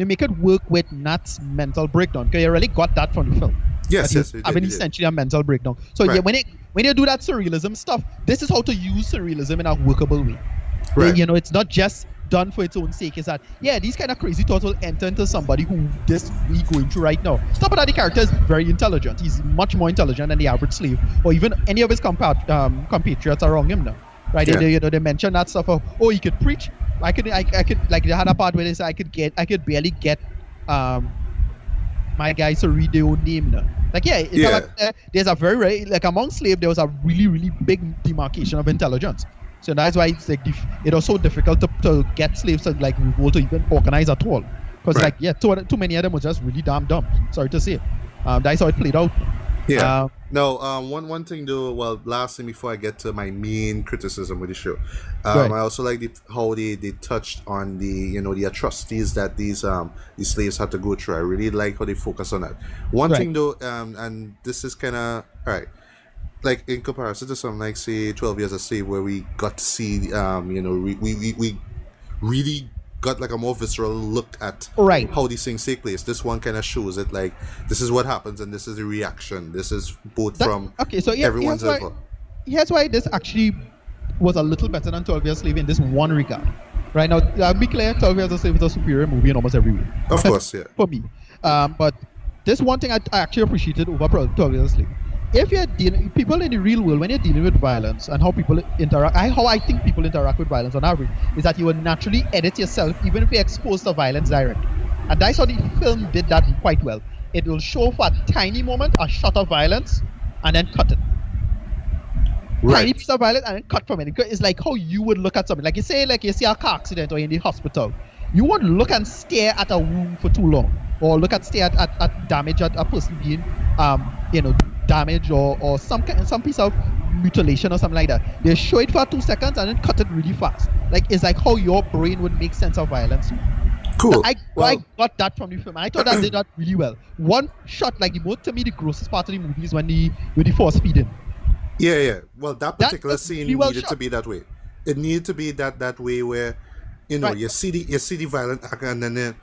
make it work with Nat's mental breakdown, because you really got that from the film. Yes, That he was they having did. essentially a mental breakdown. So Right. yeah, when you do that surrealism stuff, this is how to use surrealism in a workable way. Right. It's not just done for its own sake. It's that, yeah, these kind of crazy thoughts will enter into somebody who this we going through right now. Top of that, the character is very intelligent. He's much more intelligent than the average slave, or even any of his compatriots around him now. Right? Yeah. They mention that stuff of, oh, he could preach. I could like they had a part where they said I could barely get my guys to read their own name now. Like, yeah, it's Yeah. like, there's a very, like, among slaves, there was a really, really big demarcation of intelligence. So that's why it's like it was so difficult to get slaves to like revolt or even organize at all. Because Right. like, yeah, too many of them were just really damn dumb. Sorry to say. That's how it played out. Yeah. No, one thing though, well, last thing before I get to my main criticism with the show, Right. I also like how they touched on the the atrocities that these slaves had to go through. I really like how they focus on that. One Right. thing though, and this is kind of alright, like in comparison to something like say 12 Years a Slave, where we got to see we really got like a more visceral look at Right. how these things take place. This one kind of shows it like this is what happens and this is the reaction. This is both from Okay, so yeah, everyone's level. here's why this actually was a little better than 12 Years a Slave in this one regard. Right now, be clear, 12 Years a Slave is a superior movie in almost every way. Of course, yeah. For me. But this one thing I actually appreciated over 12 Years a Slave. If you're dealing, people in the real world, when you're dealing with violence and how people interact, how I think people interact with violence on average, is that you will naturally edit yourself even if you're exposed to violence directly. And that's how the film did that quite well. It will show for a tiny moment a shot of violence and then cut it. Tiny Right. piece of violence and then cut from it. It's like how you would look at something. Like you see a car accident or in the hospital. You won't look and stare at a wound for too long, or stare at damage, at a person being damaged or some piece of mutilation or something like that. They show it for 2 seconds and then cut it really fast. Like, it's like how your brain would make sense of violence. Cool. I got that from the film. I thought that did that really well. One shot, like to me, the grossest part of the movie is when the force feeding. Yeah. Well, that particular was scene really well needed to shot. be that way. It needed to be that way where, Right. you see the violent act and then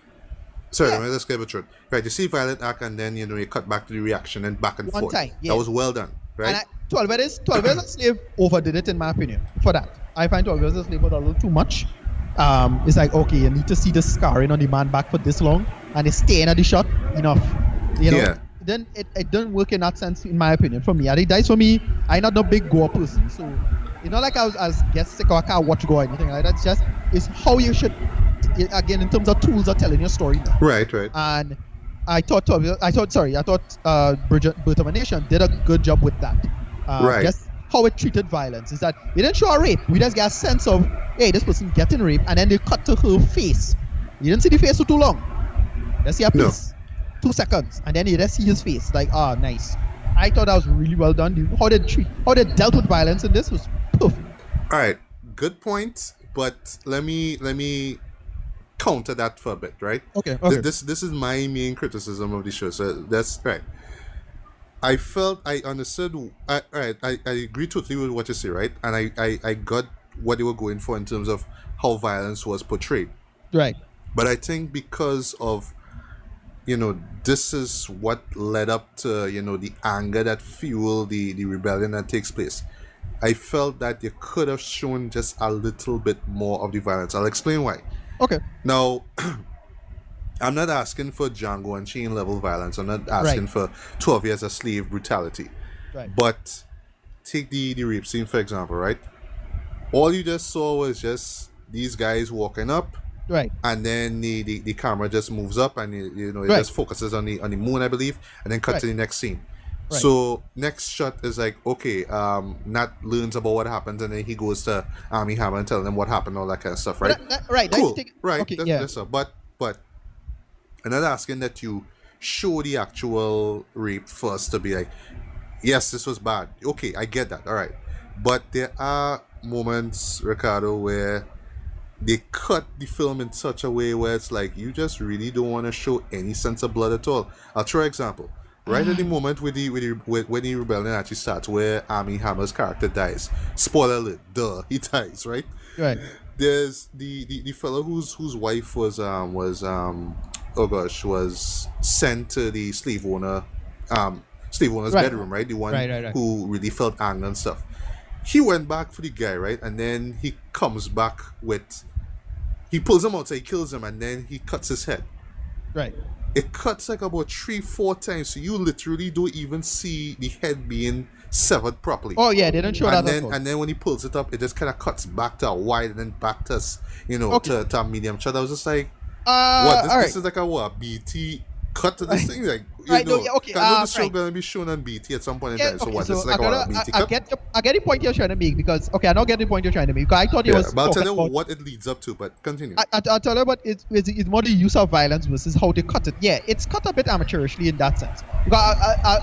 sorry, Yeah. let's get the truth. Right, you see violent act and then you cut back to the reaction and back and One forth. time, yeah. That was well done, right? And 12 Years a Slave overdid it in my opinion for that. I find 12 Years a Slave was a little too much. it's like, okay, you need to see the scarring on the man back for this long, and it's staying at the shot enough. You know, Yeah. then it doesn't work in that sense, in my opinion. For me, I think that's for me. I'm not a big gore person, so it's not like I was get sick or I can't watch gore or anything like that. It's how you should, again, in terms of tools of telling your story now. Right. And I thought Birth Nation did a good job with that. Right. Just how it treated violence is that we didn't show a rape. We just get a sense of, hey, this person getting raped, and then they cut to her face. You didn't see the face for too long. Let's see a piece. 2 seconds, and then you just see his face. Like, nice. I thought that was really well done. How they dealt with violence in this was perfect. All right, good point. But let me counter that for a bit, right? Okay. This is my main criticism of the show. So that's right. I felt I understood. I agree totally with what you say, right? And I got what they were going for in terms of how violence was portrayed. Right. But I think because of, this is what led up to, the anger that fueled the rebellion that takes place. I felt that you could have shown just a little bit more of the violence. I'll explain why. Okay. Now, I'm not asking for Django Unchained level violence. I'm not asking for 12 years a slave brutality. Right. But take the rape scene, for example, right? All you just saw was just these guys walking up. Right. And then the camera just moves up and it just focuses on the moon, I believe, and then cut to the next scene. Right. So next shot is like, okay, Nat learns about what happens, and then he goes to Armie Hammer and telling them what happened, all that kind of stuff, right? Right. Cool. Right. Okay, That's but I'm not asking that you show the actual rape first to be like, yes, this was bad. Okay, I get that. All right. But there are moments, Ricardo, where they cut the film in such a way where it's like you just really don't want to show any sense of blood at all. I'll throw an example. Right at the moment when the rebellion actually starts, where Armie Hammer's character dies. Spoiler alert, he dies, right? Right. There's the fellow whose wife was sent to the slave owner's bedroom, right? The one who really felt anger and stuff. He went back for the guy, right? And then he comes back he pulls him out, so he kills him, and then he cuts his head. Right. It cuts like about 3-4 times, so you literally don't even see the head being severed properly. Oh yeah, they don't show that. And then when he pulls it up, it just kind of cuts back to a wide and then back to to a medium shot. I was just like, what? This is like a BT cut to this thing, like I know the show gonna be shown on BT at some point in time. So what? This is like a BT cut. I get the point you're trying to make because I don't get the point you're trying to make because I thought it was. But I'll tell you what it leads up to. But continue. I'll tell you, but it's more the use of violence versus how they cut it. Yeah, it's cut a bit amateurishly in that sense. Because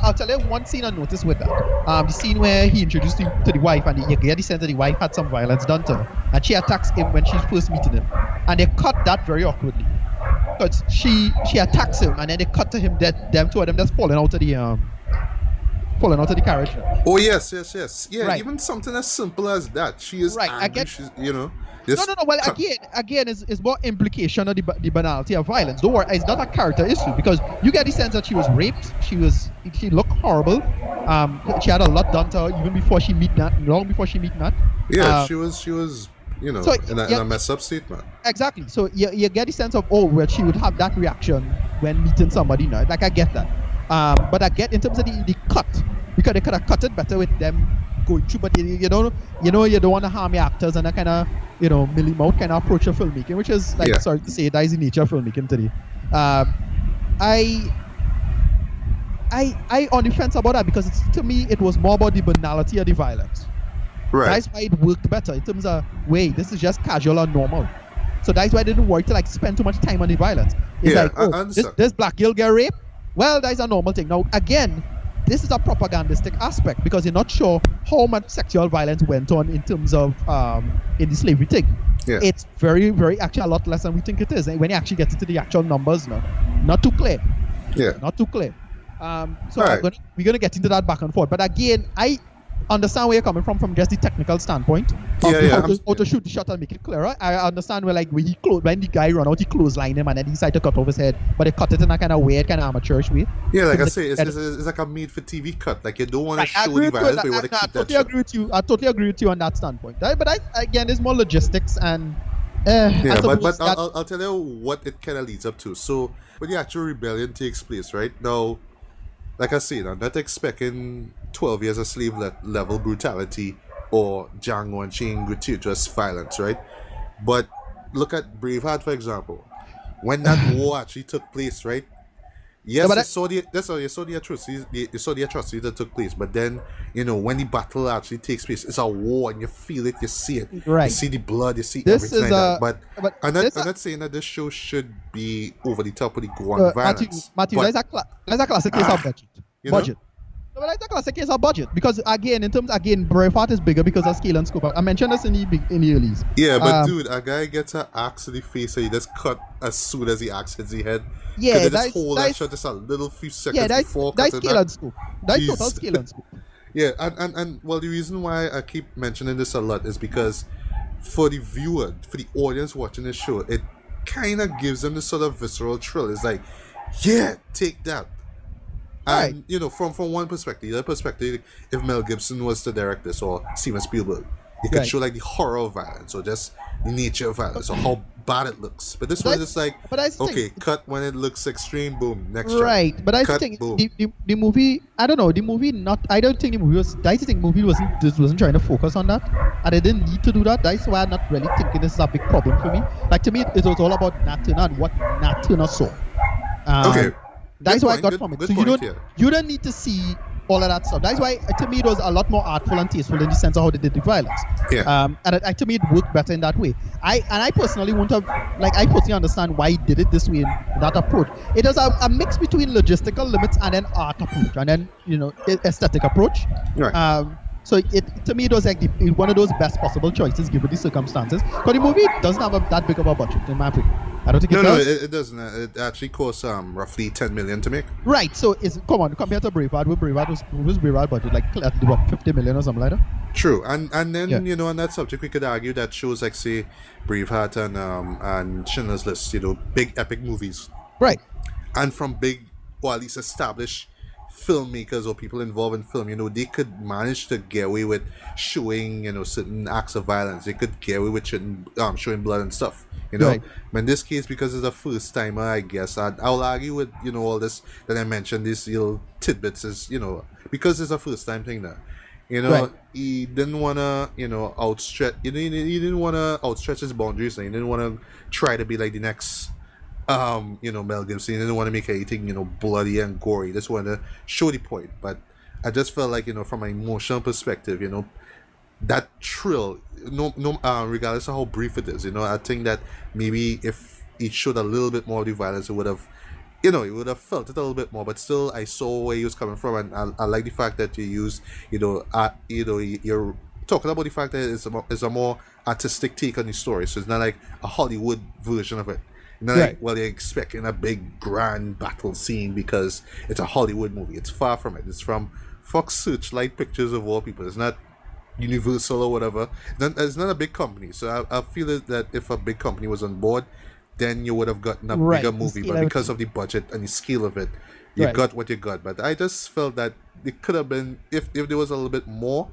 I'll tell you one scene I noticed with that. The scene where he introduced him to the wife, and you get the sense that the wife had some violence done to her, and she attacks him when she's first meeting him, and they cut that very awkwardly. Because she attacks him, and then they cut to him, them two of them just falling out of the carriage. Oh yes. Yeah, right. Even something as simple as that. She is right. angry. I get. She's, No. Well, again, is more implication of the banality of violence. Don't worry, it's not a character issue because you get the sense that she was raped. She looked horrible. She had a lot done to her even before she meet Nat. Long before she meet Nat. Yeah, she was. In a mess up state, man. Exactly. So you get the sense of where she would have that reaction when meeting somebody now. Like I get that. But I get in terms of the cut because they could have cut it better with them going through. But you don't want to harm your actors and that kind of mealy mouth kind of approach of filmmaking, which is sorry to say, that is the nature of filmmaking today. I on the fence about that because to me it was more about the banality of the violence. Right. That's why it worked better in terms of this is just casual or normal. So that's why I didn't worry to spend too much time on the violence. It's this black girl get raped. Well, that's a normal thing. Now again, this is a propagandistic aspect because you're not sure how much sexual violence went on in terms of in the slavery thing. Yeah. It's very, very actually a lot less than we think it is. And when you actually get into the actual numbers now, not too clear. Yeah. Not too clear. So right. we're gonna get into that back and forth. But again, I understand where you're coming from just the technical standpoint of how to shoot the shot and make it clearer. I understand where when the guy run out, he clothesline him and then he decided to cut off his head, but they cut it in a kind of weird, kind of amateurish way. Yeah, like I say, it's like a made for TV cut. Like you don't want to show the violence, but you want to keep that shot. I totally agree with you on that standpoint. Right? But again, there's more logistics and Yeah, I but suppose that, I'll tell you what it kind of leads up to. So when the actual rebellion takes place, right now, like I said, I'm not expecting 12 years of slave level brutality or Django and chain gratuitous violence, right? But look at Braveheart, for example. When that war actually took place, right? yeah, Yes, but you saw the atrocities, you saw the atrocities that took place. But then, when the battle actually takes place, it's a war, and you feel it, you see it, you right. see the blood, you see This everything is like that. But this I'm not saying that this show should be over the top with the gore and violence. Matthew, but that's a classic case of budget. you know? Budget. No, but that's a classic case of budget because again, Braveheart is bigger because of scale and scope. I mentioned this in the earlies. Yeah, but dude, a guy gets an axe to the face, so he just cut as soon as the axe hits the head. Yeah, they just hold that shot just a little few seconds before that's cutting scale back. and scope. That's Jeez. total scale and scope. Yeah, and well, the reason why I keep mentioning this a lot is because for the viewer, for the audience watching this show, it kind of gives them this sort of visceral thrill. It's like, yeah, take that. And from one perspective, the other perspective, if Mel Gibson was to direct this or Steven Spielberg, he could show like the horror of violence or just the nature of violence or how bad it looks. But this one is like, okay, cut when it looks extreme, boom, next shot. Right, but I think the movie, I don't know, the movie I don't think the movie was, I think the movie wasn't trying to focus on that, and it didn't need to do that. That's why I'm not really thinking this is a big problem for me. Like to me, it was all about Nat Turner and what Nat Turner saw. Okay. That's what I got from it. So you don't need to see all of that stuff. That's why to me it was a lot more artful and tasteful in the sense of how they did the violence. Yeah. And to me it worked better in that way. I personally wouldn't have, like, I personally understand why he did it this way in that approach. It was a mix between logistical limits and then art approach and then aesthetic approach. Right. So to me it was like one of those best possible choices given the circumstances. Because the movie doesn't have that big of a budget in my opinion. I don't think it does. No, it doesn't. It actually costs roughly $10 million to make. Right. So compared to Braveheart, what was Braveheart budget like? What, $50 million or something like that? True. And then on that subject, we could argue that shows like say Braveheart and Schindler's List, big epic movies. Right. And from big or at least established filmmakers or people involved in film, they could manage to get away with showing, certain acts of violence. They could get away with showing blood and stuff. Right. But in this case, because it's a first timer, I guess I'll argue with all this that I mentioned, these little tidbits is because it's a first time thing now. Right. He didn't wanna outstretch. He didn't wanna outstretch his boundaries. And he didn't wanna try to be like the next Mel Gibson. He didn't want to make anything bloody and gory. He just wanted to show the point. But I just felt like from an emotional perspective, that thrill, regardless of how brief it is, I think that maybe if it showed a little bit more of the violence, it would have, it would have felt it a little bit more. But still, I saw where he was coming from, and I like the fact that you use, you're talking about the fact that it's a more artistic take on the story. So it's not like a Hollywood version of it. Not like, well, you're expecting a big grand battle scene because it's a Hollywood movie. It's far from it. It's from Fox Searchlight Pictures of all people. It's not Universal or whatever. It's not a big company. So I feel that if a big company was on board, then you would have gotten a bigger movie. But because of the budget and the scale of it, you got what you got. But I just felt that it could have been, if there was a little bit more,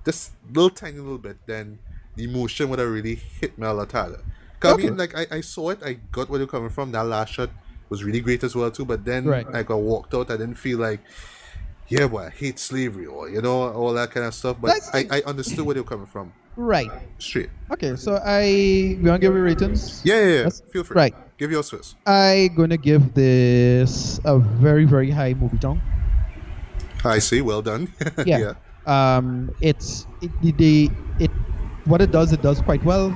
just little tiny little bit, then the emotion would have really hit me a lot harder. I mean, like, I saw it, I got where you're coming from. That last shot was really great as well too, but then like I walked out, I didn't feel like, yeah, boy, I hate slavery or all that kind of stuff. But I understood where you're coming from. Right. Straight. Okay, so we want to give you ratings? Yeah. Feel free. Right. Give yours first. I'm gonna give this a very, very high movie tongue. I see. Well done. Yeah. What it does quite well.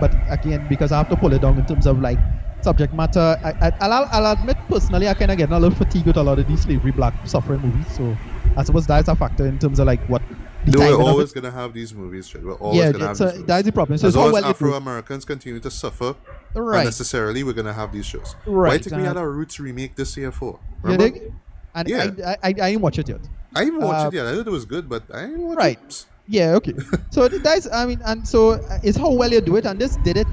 But again, because I have to pull it down in terms of like subject matter, I'll admit personally, I kind of get a little fatigued with a lot of these slavery black suffering movies. So I suppose that's a factor in terms of like what. We're always gonna have these movies. We're always gonna have these movies. That's the problem. So as long as Afro-Americans continue to suffer unnecessarily, we're gonna have these shows. Right. Why think we had our Roots remake this year for? Remember? I didn't watch it yet. I didn't watch it yet. I heard it was good, but I didn't watch it. Yeah, okay. So that's, and so it's how well you do it, and this did it.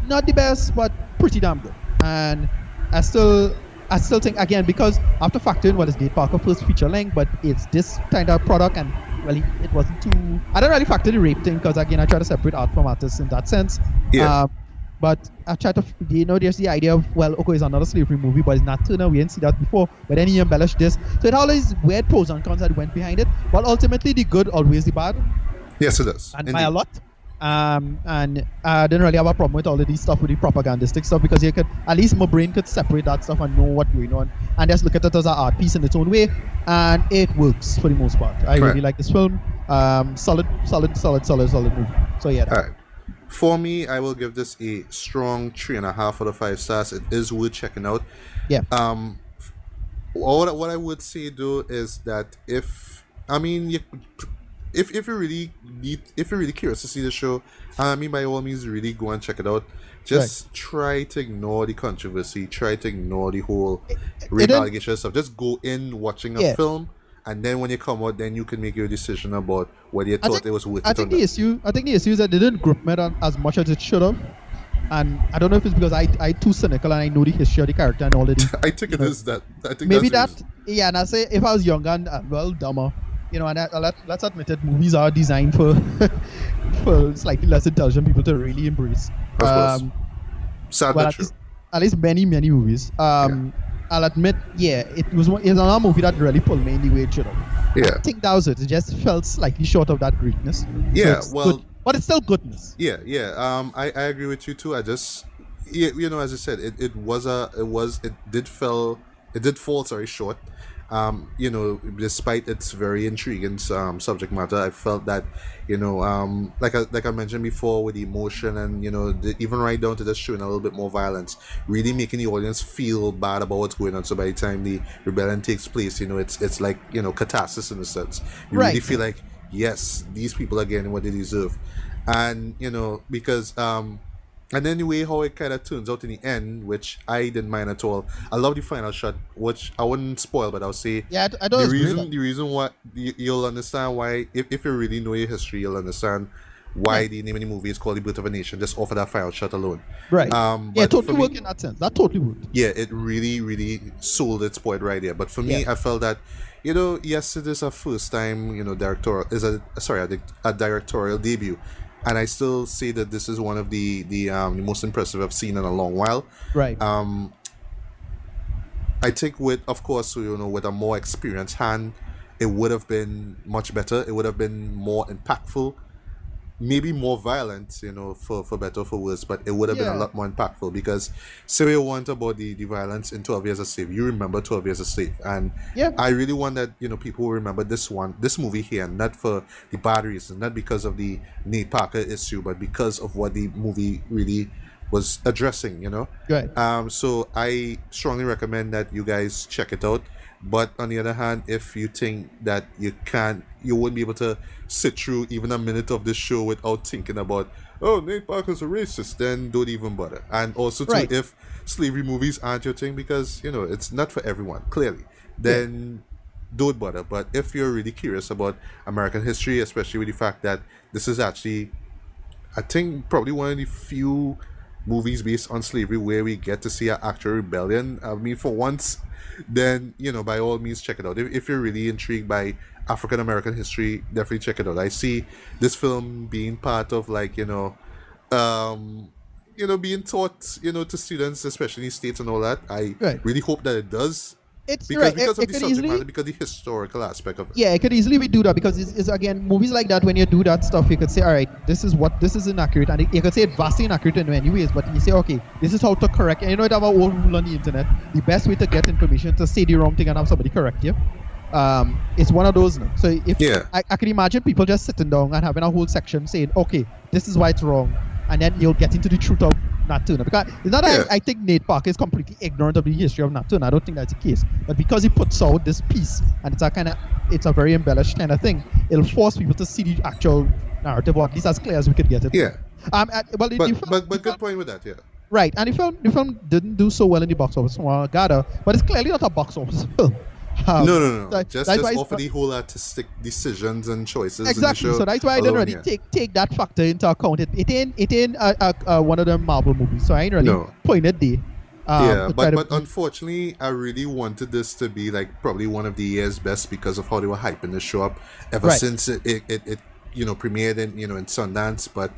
Not the best, but pretty damn good. And I still think, again, because I have to factor in what is Dave Parker first feature length, but it's this kind of product, and really, it wasn't too. I don't really factor the rape thing, because again, I try to separate art from artists in that sense. Yeah. but I try to, there's the idea of, well, okay, it's another slavery movie, but it's not Turner. We didn't see that before. But then he embellished this. So it always weird pros and cons that went behind it. But ultimately, the good outweighs the bad. Yes, it does. And by a lot. And I didn't really have a problem with all of these stuff, with the propagandistic stuff, because you could, at least my brain could separate that stuff and know what's going on, and just look at it as an art piece in its own way, and it works for the most part. I really like this film. Solid movie. So yeah. All right. For me, I will give this a strong 3.5 out of 5 stars. It is worth checking out. Yeah. What I would say though is that if you're really curious to see the show, by all means, really go and check it out. Just try to ignore the controversy. Try to ignore the whole rape allegation stuff. Just go in watching a film, and then when you come out, then you can make your decision about whether you thought it was worth it. I think the issue is that they didn't group me as much as it should have. And I don't know if it's because I too cynical and I know the history of the character and all of the. I think it is that. I think maybe that's that. Yeah, and I say if I was younger and dumber, and let's admit it, movies are designed for for slightly less intelligent people to really embrace. Of course. Sad but true. At least many movies. I'll admit, it's another movie that really pulled me in the way it should have. Yeah. I think that was it. It just felt slightly short of that greatness. Yeah, good, but it's still goodness. Yeah. I agree with you too. I just, as I said, it did fall short. Despite its very intriguing subject matter, I felt that, like I mentioned before, with the emotion and even right down to just showing a little bit more violence, really making the audience feel bad about what's going on. So by the time the rebellion takes place, it's like catharsis in a sense. You really feel like, yes, these people are getting what they deserve, and because and anyway, how it kind of turns out in the end, which I didn't mind at all. I love the final shot, which I wouldn't spoil, but I'll say I don't the reason why you'll understand why, if you really know your history, you'll understand why the name of the movie is called The Birth of a Nation, just off of that final shot alone. Right. Totally worked in that sense. That totally worked. Yeah, it really, really sold its point right there. But for me, I felt that, yes, it is a first time, a directorial debut. And I still say that this is one of the most impressive I've seen in a long while. Right. I think with a more experienced hand, it would have been much better. It would have been more impactful, maybe more violent, for better or for worse, but it would have been a lot more impactful, because say we want about the violence in 12 Years a Slave. You remember 12 Years a Slave, and I really want that people will remember this movie here, not for the bad reason, not because of the Nate Parker issue, but because of what the movie really was addressing. Right. So I strongly recommend that you guys check it out. But on the other hand, if you think that you wouldn't be able to sit through even a minute of this show without thinking about, oh, Nate Parker's a racist, then don't even bother. And also, too, if slavery movies aren't your thing, because, it's not for everyone, clearly, then don't bother. But if you're really curious about American history, especially with the fact that this is actually, I think, probably one of the few movies based on slavery where we get to see an actual rebellion, for once, then by all means check it out. If you're really intrigued by African American history, definitely check it out. I see this film being part of being taught to students, especially in states and all that. I really hope that it does. Because of the subject matter, because the historical aspect of it. Yeah, it could easily be do that, because it's again, movies like that, when you do that stuff, you could say, all right, this is inaccurate, and you could say it vastly inaccurate in many ways, but you say, okay, this is how to correct. And it have a old rule on the internet: the best way to get information to say the wrong thing and have somebody correct you. It's one of those. So if I can imagine people just sitting down and having a whole section saying, okay, this is why it's wrong, and then you'll get into the truth of Nat Turner. Because it's not that I think Nate Parker is completely ignorant of the history of Nat Turner. I don't think that's the case. But because he puts out this piece, and it's a very embellished kind of thing, it'll force people to see the actual narrative, or at least as clear as we could get it. Yeah. But good point with that. Yeah. Right, and the film didn't do so well in the box office from what I gather, but it's clearly not a box office film. No. Just off of the whole artistic decisions and choices. Exactly. In the show so that's why I didn't really take that factor into account. It ain't one of them Marvel movies, so I ain't really putting it there. But unfortunately, I really wanted this to be like probably one of the year's best, because of how they were hyping the show up ever since it premiered in Sundance. But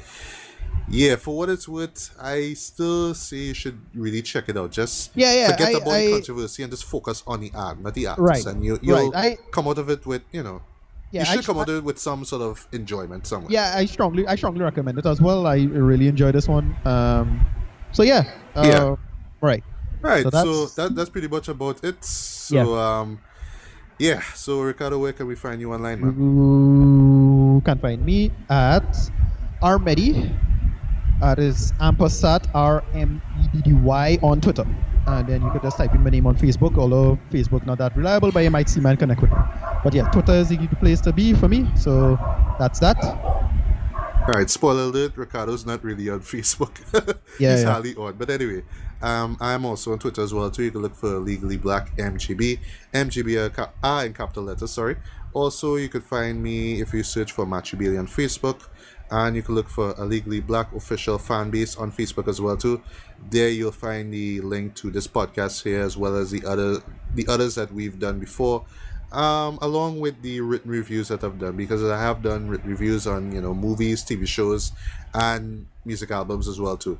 Yeah, for what it's worth, I still say you should really check it out. Just Yeah, forget about the controversy and just focus on the art, not the artist, Right, and you'll right. come out of it with Yeah, you should come out of it with some sort of enjoyment somewhere. yeah, I strongly recommend it as well. I really enjoy this one. So yeah. Right. Right. So So that's pretty much about it. So Yeah. yeah. So Ricardo, where can we find you online, man? You can find me at Armedy. That is ampersand RMEDDY on Twitter. And then you could just type in my name on Facebook, although Facebook not that reliable, but you might see me and connect with me. But yeah, Twitter is the place to be for me. So that's that. All right. Spoiler alert: Ricardo's not really on Facebook. He's hardly on. But anyway, I'm also on Twitter as well too. You can look for Legally Black MGB. MGB are in capital letters. Sorry. Also, you could find me if you search for Matchubili on Facebook. And you can look for a Legally Black official fan base on Facebook as well too. There you'll find the link to this podcast here, as well as the others that we've done before, along with the written reviews that I've done, because I have done written reviews on movies, TV shows, and music albums as well too.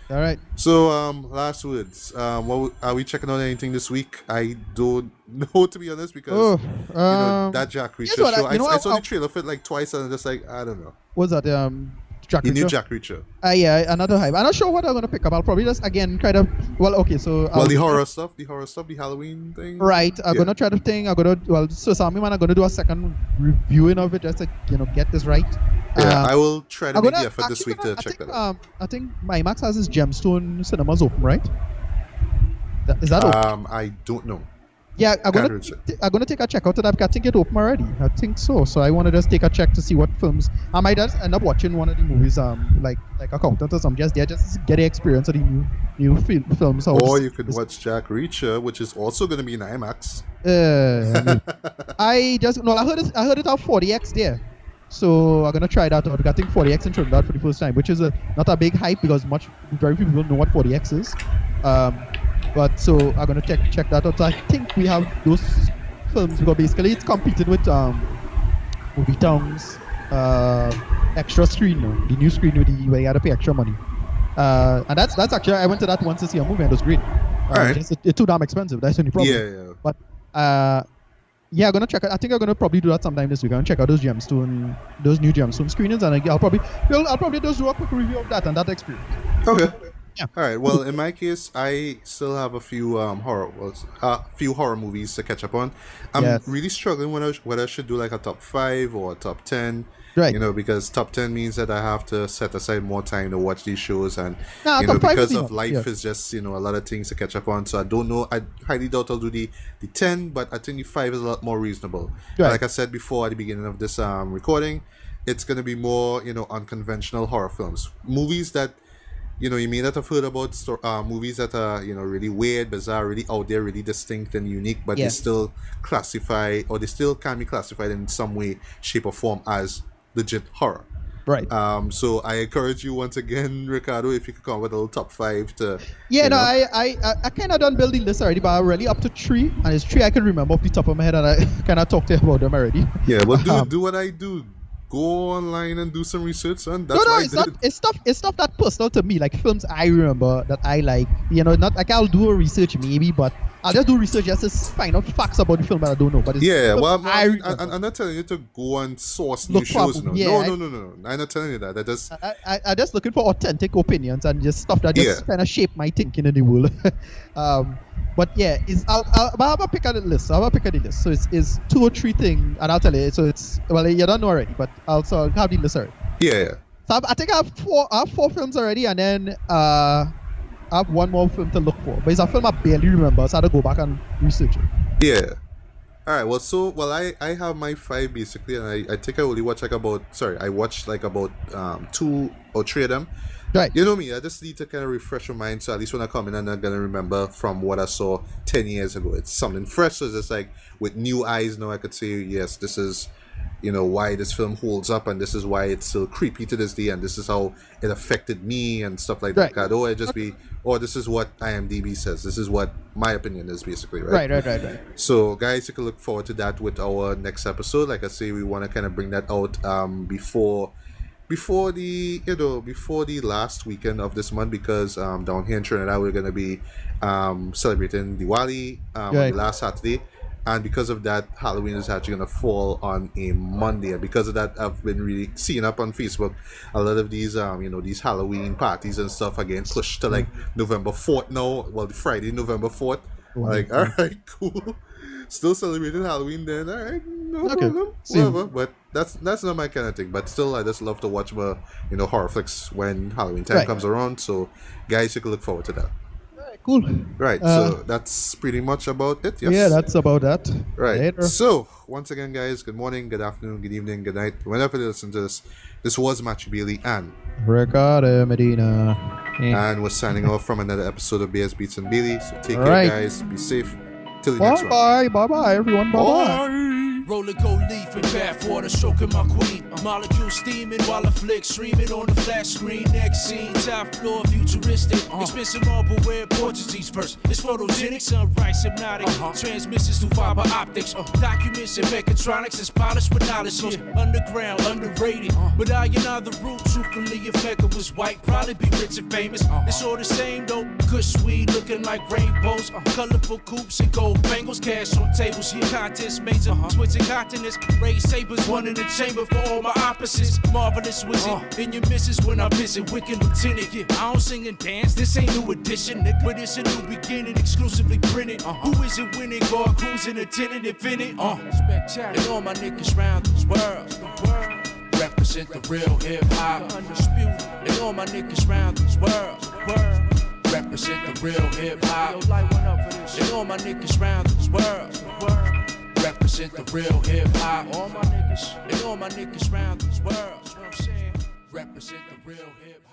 All right. So last words. What are we checking out anything this week? I don't know, to be honest, because that Jack Reacher show. I saw the trailer for it like twice, and I'm just like, I don't know. What's that? Jack The Reacher? new Jack Reacher. Yeah, another hype. I'm not sure what I'm gonna pick up. I'll probably just again kind of the horror stuff, the Halloween thing. Right. I'm gonna try to think. So Sammy man, I'm gonna do a second reviewing of it just to get this right. Yeah, I will try to make the effort this week to check that out. I think Max has his Gemstone cinemas open, right? Is that open? I don't know. Yeah, I'm gonna take a check out of that. I think it open already. I think so. So I want to just take a check to see what films. I might just end up watching one of the movies, like Accountant or something. Just to get the experience of the new films. Or you could watch Jack Reacher, which is also going to be in IMAX. I heard it on 40X there. So I'm gonna try that out. I think 40X in Trinidad for the first time, which is not a big hype because very few people know what 40X is. But so I'm gonna check that out. So I think we have those films because basically it's competing with Movie Town's extra screen now, the new screen where you gotta pay extra money. And that's actually, I went to that once to see a movie and it was great. Right. It's too damn expensive. That's the only problem. Yeah. But yeah, I'm gonna check it. I think I'm gonna probably do that sometime this week. I'm gonna check out those new Gemstone screenings, and I'll probably just do a quick review of that and that experience. Okay. Yeah. All right. Well, in my case, I still have a few horror movies to catch up on. I'm really struggling whether I should do like a top 5 or a top 10. Right. Because top 10 means that I have to set aside more time to watch these shows, and because of life is just a lot of things to catch up on. So I don't know. I highly doubt I'll do the 10, but I think the 5 is a lot more reasonable. Right. Like I said before at the beginning of this recording, it's going to be more unconventional horror films, movies that you may not have heard about, movies that are really weird, bizarre, really out there, really distinct and unique, but they still they still can be classified in some way, shape or form as legit horror. Right. So I encourage you once again, Ricardo, if you could come up with a little top 5 to. I kind of done building this already, but I'm really up to 3, and it's 3 I can remember off the top of my head, and I kind of talked about them already. Yeah, well, do what I do. Go online and do some research, son. It's stuff that personal to me, like films I remember that I like. Not like I'll do a research maybe, but I'll just do research just to find out facts about the film that I don't know. But I'm not telling you to go and source new shows. No. I'm not telling you that. I'm just looking for authentic opinions and just stuff that just kind of shape my thinking in the world. But yeah, I'll have a pick at the list. So it's 2 or 3 things, and I'll tell you. So you don't know already, but I'll have the list already. Yeah. So I think I have 4 films already, and then I have 1 more film to look for. But it's a film I barely remember, so I had to go back and research it. Yeah. All right. Well, I have my 5 basically, and I think I only watched I watched about 2 or 3 of them. Right. You know me, I just need to kind of refresh my mind, so at least when I come in, I'm not going to remember from what I saw 10 years ago. It's something fresh, so it's just like with new eyes now I could say, yes, this is, why this film holds up, and this is why it's still creepy to this day, and this is how it affected me, and stuff like that. This is what IMDb says. This is what my opinion is, basically, right? Right. So, guys, you can look forward to that with our next episode. Like I say, we want to kind of bring that out before before the last weekend of this month, because down here in Trinidad we're gonna be celebrating Diwali on the last Saturday, and because of that Halloween is actually gonna fall on a Monday, and because of that I've been really seeing up on Facebook a lot of these these Halloween parties and stuff are getting pushed to like November 4th now. Well, the Friday, November 4th. Like, all right, cool. Still celebrating Halloween then. All right, no problem. Whatever. But that's not my kind of thing. But still, I just love to watch my horror flicks when Halloween time comes around. So, guys, you can look forward to that. Cool. Right. So that's pretty much about it. Yes. Yeah, that's about that. Right. Later. So once again, guys, good morning, good afternoon, good evening, good night. Whenever you listen to this, this was Matt Bailey and Ricardo Medina. And we're signing off from another episode of Bears, Beats, and Bailey. So take care, guys. Be safe. Till the next one. Bye, everyone. Bye. Roller gold leaf in bath water, stroking my queen. Molecules steaming while I flick, streaming on the flash screen. Next scene, top floor, futuristic. Expensive marbleware, Portuguese verse. It's photogenic, sunrise, hypnotic. Transmissions through fiber optics. Documents and mechatronics is polished with knowledge. Underground, underrated. But I and I the root, truthfully, if Mecca was white, probably be rich and famous. It's all the same though. Good sweet, looking like rainbows. Colorful coupes and gold bangles. Cash on tables, here contest major. Switching continents, raise sabers, one in the chamber for all my opposites. Marvelous wizard, in your misses when I visit Wicked Lieutenant. Yeah, I don't sing and dance, this ain't new edition, but it's a new beginning, exclusively printed. Who is it winning? God cruising, attendant, infinite. Spectacular. And all my niggas round this world represent the real hip hop. Undisputed. And all my niggas round this world represent the real hip hop. And all my niggas round this world represent the real hip hop. All my niggas, and all my niggas round this world, you know what I'm saying? Represent the real hip hop.